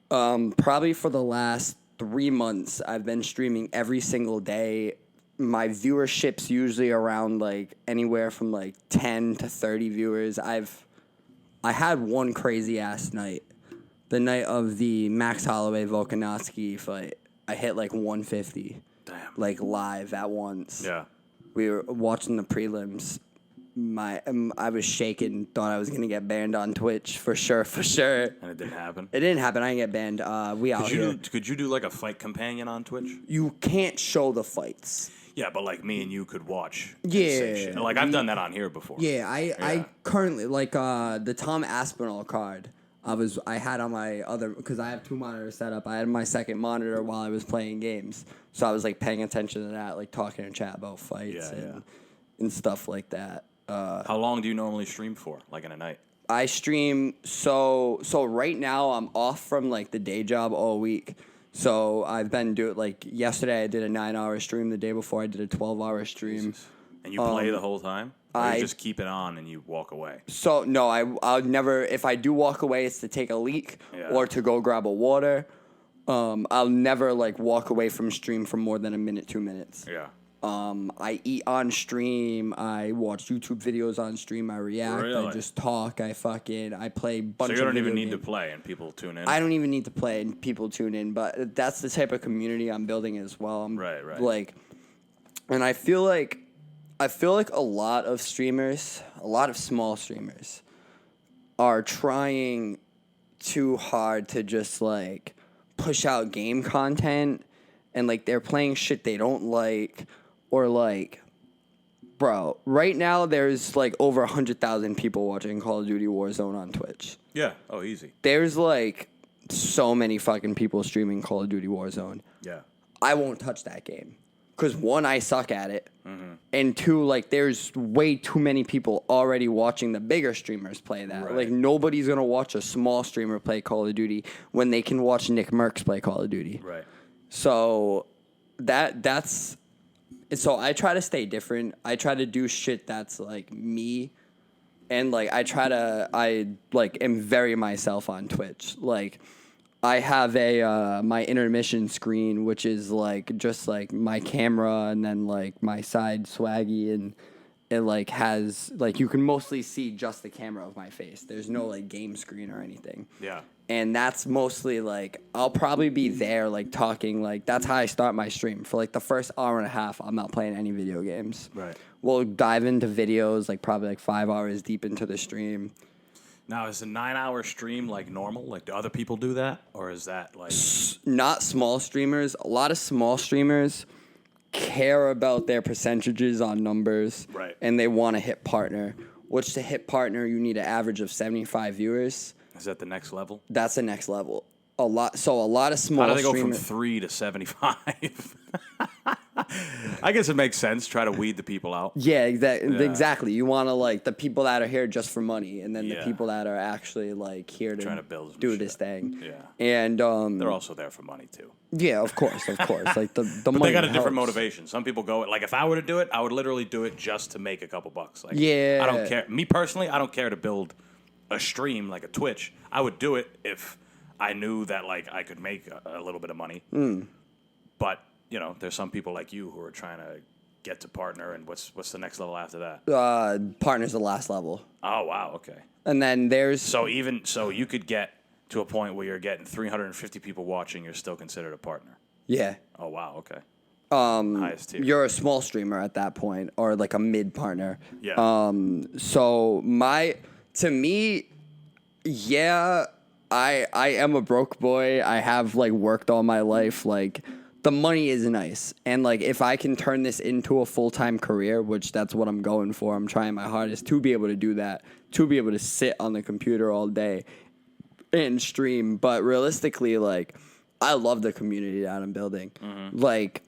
Probably for the last 3 months, I've been streaming every single day. My viewership's usually around like anywhere from like 10 to 30 viewers. I had one crazy ass night. The night of the Max Holloway Volkanovski fight, I hit like 150. Damn. Like live at once. Yeah. We were watching the prelims. I was shaking, thought I was gonna get banned on Twitch for sure. And it didn't happen. It didn't happen. I didn't get banned. Could you do like a fight companion on Twitch? You can't show the fights. Yeah, but like me and you could watch. and Yeah. say shit. Like I've done that on here before. Yeah, I currently like the Tom Aspinall card. I had on my other, because I have 2 monitors set up. I had my second monitor while I was playing games, so I was like paying attention to that, like talking in chat about fights and stuff like that. How long do you normally stream for? Like in a night? I stream so right now I'm off from like the day job all week. So I've been doing like yesterday I did a 9-hour stream. The day before I did a 12-hour stream. Jesus. And you play the whole time? Or I you just keep it on and you walk away? So no, I'll never. If I do walk away, it's to take a leak or to go grab a water. I'll never like walk away from stream for more than a minute, 2 minutes. Yeah. I eat on stream. I watch YouTube videos on stream. I react. Really? I just talk. I play a bunch of So you don't even video need to games. play and people tune in? I don't even need to play and people tune in, but that's the type of community I'm building as well. Right. Like, and I feel like a lot of streamers, a lot of small streamers, are trying too hard to just like push out game content, and like they're playing shit they don't like, or like, bro, right now there's like over 100,000 people watching Call of Duty Warzone on Twitch. Yeah. Oh, easy. There's like so many fucking people streaming Call of Duty Warzone. Yeah. I won't touch that game. Because 1, I suck at it. And 2, like, there's way too many people already watching the bigger streamers play that. Right. Like, nobody's going to watch a small streamer play Call of Duty when they can watch Nick Merckx play Call of Duty. Right. So, that's... So, I try to stay different. I try to do shit that's, like, me. And, like, I am very myself on Twitch. Like... I have my intermission screen, which is like just like my camera and then like my side Swaggy, and it like has like you can mostly see just the camera of my face. There's no like game screen or anything. Yeah. And that's mostly like I'll probably be there like talking, like that's how I start my stream. For like the first hour and a half, I'm not playing any video games. Right. We'll dive into videos like probably like 5 hours deep into the stream. Now, is a 9-hour stream like normal? Like, do other people do that? Or is that like... Not small streamers. A lot of small streamers care about their percentages on numbers. Right. And they want to hit partner, which to hit partner, you need an average of 75 viewers. Is that the next level? That's the next level. A lot of small How do they go streamers. from 3 to 75? I guess it makes sense. Try to weed the people out. Yeah, exactly. You want to like the people that are here just for money, and then the Yeah. people that are actually like here Trying to build some do shit. this thing. Yeah. And They're also there for money, too. yeah, of course. Like the But money they got a different helps. motivation. Some people go, like, if I were to do it, I would literally do it just to make a couple bucks. Like, Yeah. I don't care. Me personally, I don't care to build a stream like a Twitch. I would do it if I knew that, like, I could make a little bit of money. But, you know, there's some people like you who are trying to get to partner, and what's the next level after that? Partner's the last level. Oh wow, okay. And then there's So you could get to a point where you're getting 350 people watching, you're still considered a partner. yeah. Oh wow, okay. Highest tier. You're a small streamer at that point, or like a mid partner. Yeah. So to me, yeah, I am a broke boy. I have like worked all my life. Like the money is nice, and like if I can turn this into a full-time career, which that's what I'm going for. I'm trying my hardest to be able to do that, to be able to sit on the computer all day and stream. But realistically, like I love the community that I'm building. Like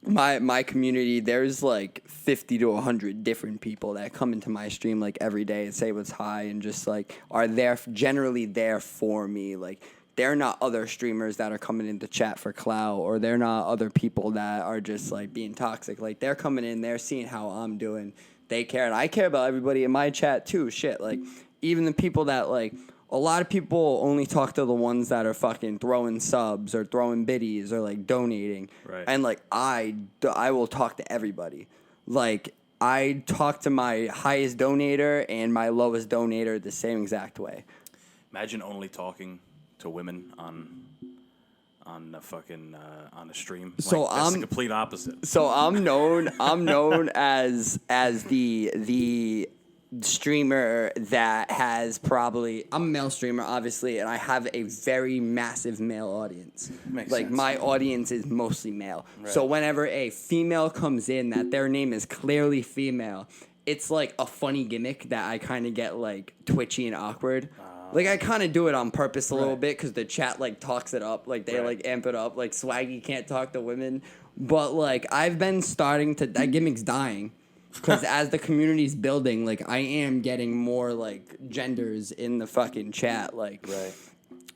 my community, there's like 50 to 100 different people that come into my stream like every day and say what's hi and just like are there generally there for me. Like they're not other streamers that are coming into chat for clout, or they're not other people that are just like being toxic. Like they're coming in, they're seeing how I'm doing. They care, and I care about everybody in my chat too. Shit, like even the people that like a lot of people only talk to the ones that are fucking throwing subs or throwing biddies or like donating. Right. And like I will talk to everybody. Like I talk to my highest donator and my lowest donator the same exact way. Imagine only talking to women on the fucking on the stream. So like, that's I'm the complete opposite. So I'm known as the streamer that has probably, I'm a male streamer obviously, and I have a very massive male audience. Makes like sense. my audience is mostly male. Right. So whenever a female comes in that their name is clearly female, it's like a funny gimmick that I kind of get like twitchy and awkward. Like I kind of do it on purpose a little Right. bit because the chat like talks it up, like they Right. like amp it up. Like Swaggy can't talk to women, but like I've been starting to, that gimmick's dying. Because as the community's building, like, I am getting more, like, genders in the fucking chat. Like, Right.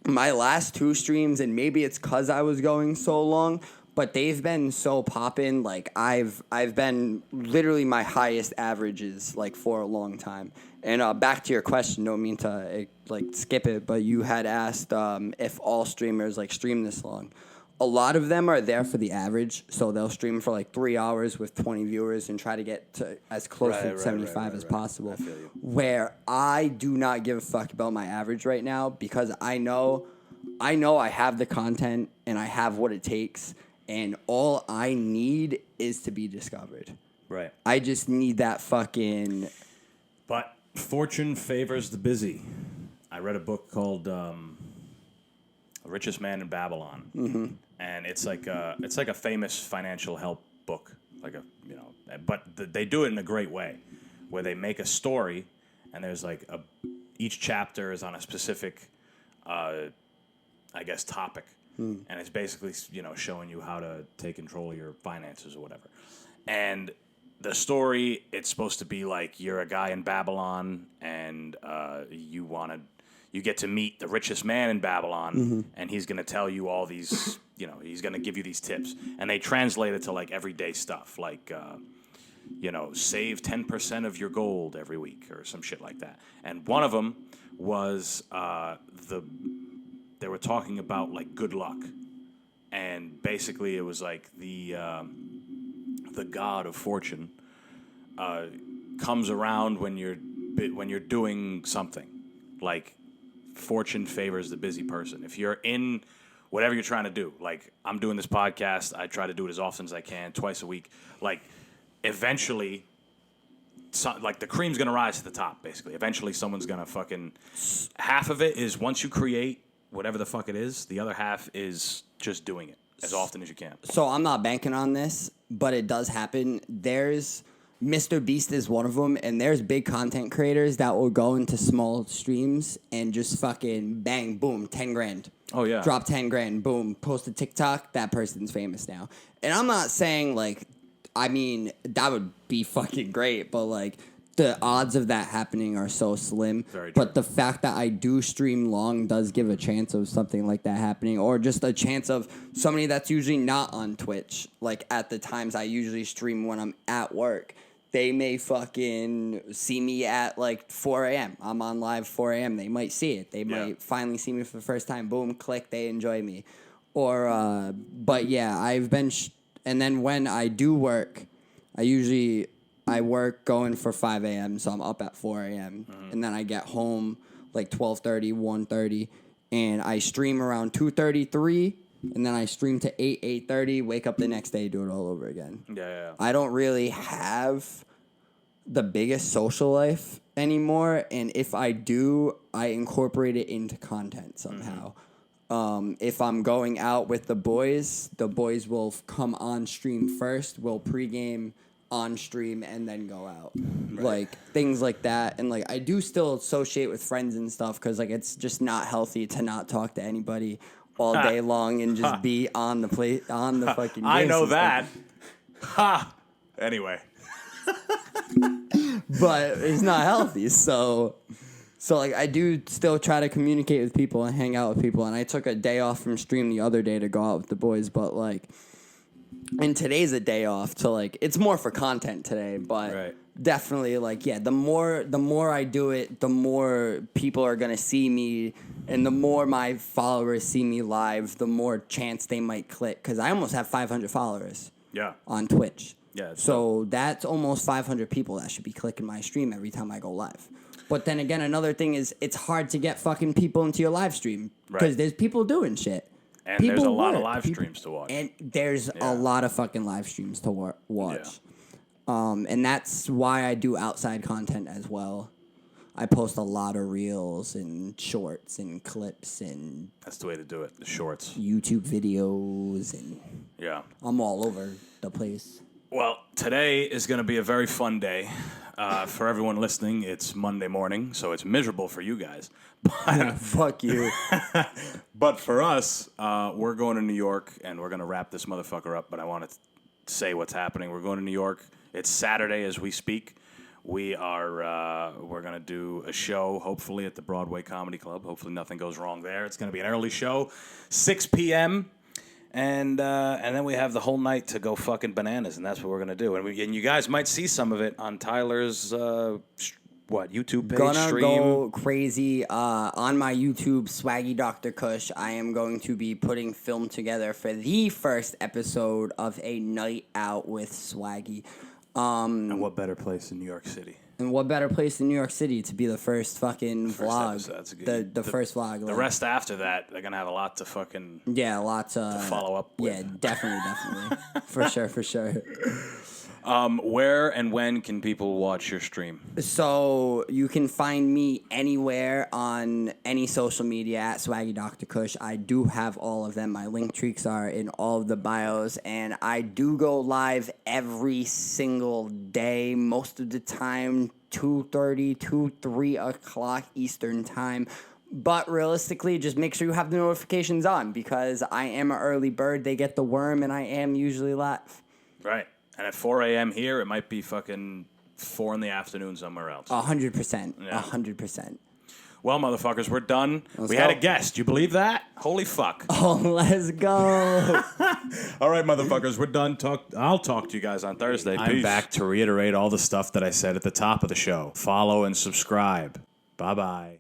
my last 2 streams, and maybe it's because I was going so long, but they've been so poppin'. Like, I've been literally my highest averages, like, for a long time. And back to your question, don't mean to, like, skip it, but you had asked if all streamers, like, stream this long. A lot of them are there for the average, so they'll stream for like 3 hours with 20 viewers and try to get to as close to 75 as possible. I feel you. Where I do not give a fuck about my average right now because I know I have the content and I have what it takes, and all I need is to be discovered. Right. I just need that fucking. But fortune favors the busy. I read a book called The Richest Man in Babylon. Mm-hmm. And it's like a famous financial help book, but they do it in a great way, where they make a story, and there's like each chapter is on a specific, I guess, topic, and it's basically showing you how to take control of your finances or whatever. And the story, it's supposed to be like you're a guy in Babylon, and you get to meet the richest man in Babylon, and he's going to tell you all these, he's going to give you these tips. And they translate it to, like, everyday stuff, like, save 10% of your gold every week or some shit like that. And one of them was they were talking about, like, good luck. And basically it was like the god of fortune comes around when you're doing something. Like, fortune favors the busy person. If you're in whatever you're trying to do, like I'm doing this podcast, I try to do it as often as I can, twice a week. Like, eventually, like the cream's gonna rise to the top. Basically, eventually, someone's gonna fucking. Half of it is once you create whatever the fuck it is. The other half is just doing it as often as you can. So I'm not banking on this, but it does happen. There's Mr. Beast is one of them, and there's big content creators that will go into small streams and just fucking bang, boom, 10 grand. Oh, yeah. Drop 10 grand, boom, post a TikTok, that person's famous now. And I'm not saying, like, I mean, that would be fucking great, but, like, the odds of that happening are so slim. Very true. But the fact that I do stream long does give a chance of something like that happening, or just a chance of somebody that's usually not on Twitch. Like, at the times I usually stream when I'm at work. They may fucking see me at, like, 4 a.m. I'm on live 4 a.m. They might see it. They might finally see me for the first time. Boom, click, they enjoy me. Or, but yeah, I've been... and then when I do work, I work going for 5 a.m., so I'm up at 4 a.m., and then I get home like 12:30, 1:30, and I stream around 2:30, 3, and then I stream to 8, 8:30, wake up the next day, do it all over again. Yeah. I don't really have the biggest social life anymore, and if I do, I incorporate it into content somehow. If I'm going out with the boys will come on stream first, we'll pregame on stream, and then go out. Right. Like, things like that. And, like, I do still associate with friends and stuff because, like, it's just not healthy to not talk to anybody all day long and just be on the fucking I know games that. stuff. Ha! Anyway. But it's not healthy, so like, I do still try to communicate with people and hang out with people, and I took a day off from stream the other day to go out with the boys, but, like, and today's a day off, so, like, it's more for content today, but definitely, like, yeah, the more I do it, the more people are gonna see me, and the more my followers see me live, the more chance they might click, because I almost have 500 followers on Twitch. Yeah, so that's almost 500 people that should be clicking my stream every time I go live. But then again, another thing is it's hard to get fucking people into your live stream because there's people doing shit. And there's a lot of live streams to watch. And there's a lot of fucking live streams to watch. Yeah. And that's why I do outside content as well. I post a lot of reels and shorts and clips and... That's the way to do it, the shorts. YouTube videos and... Yeah. I'm all over the place. Well, today is going to be a very fun day. For everyone listening, it's Monday morning, so it's miserable for you guys. But, fuck you. But for us, we're going to New York, and we're going to wrap this motherfucker up, but I want to say what's happening. We're going to New York. It's Saturday as we speak. We're going to do a show, hopefully, at the Broadway Comedy Club. Hopefully nothing goes wrong there. It's going to be an early show, 6 p.m., and then we have the whole night to go fucking bananas, and that's what we're gonna do. And you guys might see some of it on Tyler's YouTube page. Gonna stream. go crazy on my YouTube, Swaggy Dr Kush. I am going to be putting film together for the first episode of A Night Out with Swaggy. And what better place in New York City? And what better place in New York City to be the first fucking vlog? Episode, that's a good, the first vlog. The rest after that, they're gonna have a lot to fucking lots to follow up with. Yeah, definitely, for sure. Where and when can people watch your stream? So you can find me anywhere on any social media at Swaggy Dr Kush. I do have all of them. My link trees are in all of the bios, and I do go live every single day, most of the time 2:30 to 3 o'clock Eastern time. But realistically, just make sure you have the notifications on because I am an early bird. They get the worm, and I am usually live. Right. And at 4 a.m. here, it might be fucking 4 in the afternoon somewhere else. 100%. 100%. Well, motherfuckers, we're done. Let's we go. had a guest. You believe that? Holy fuck. Oh, let's go. All right, motherfuckers, we're done. I'll talk to you guys on Thursday. Peace. I'm back to reiterate all the stuff that I said at the top of the show. Follow and subscribe. Bye-bye.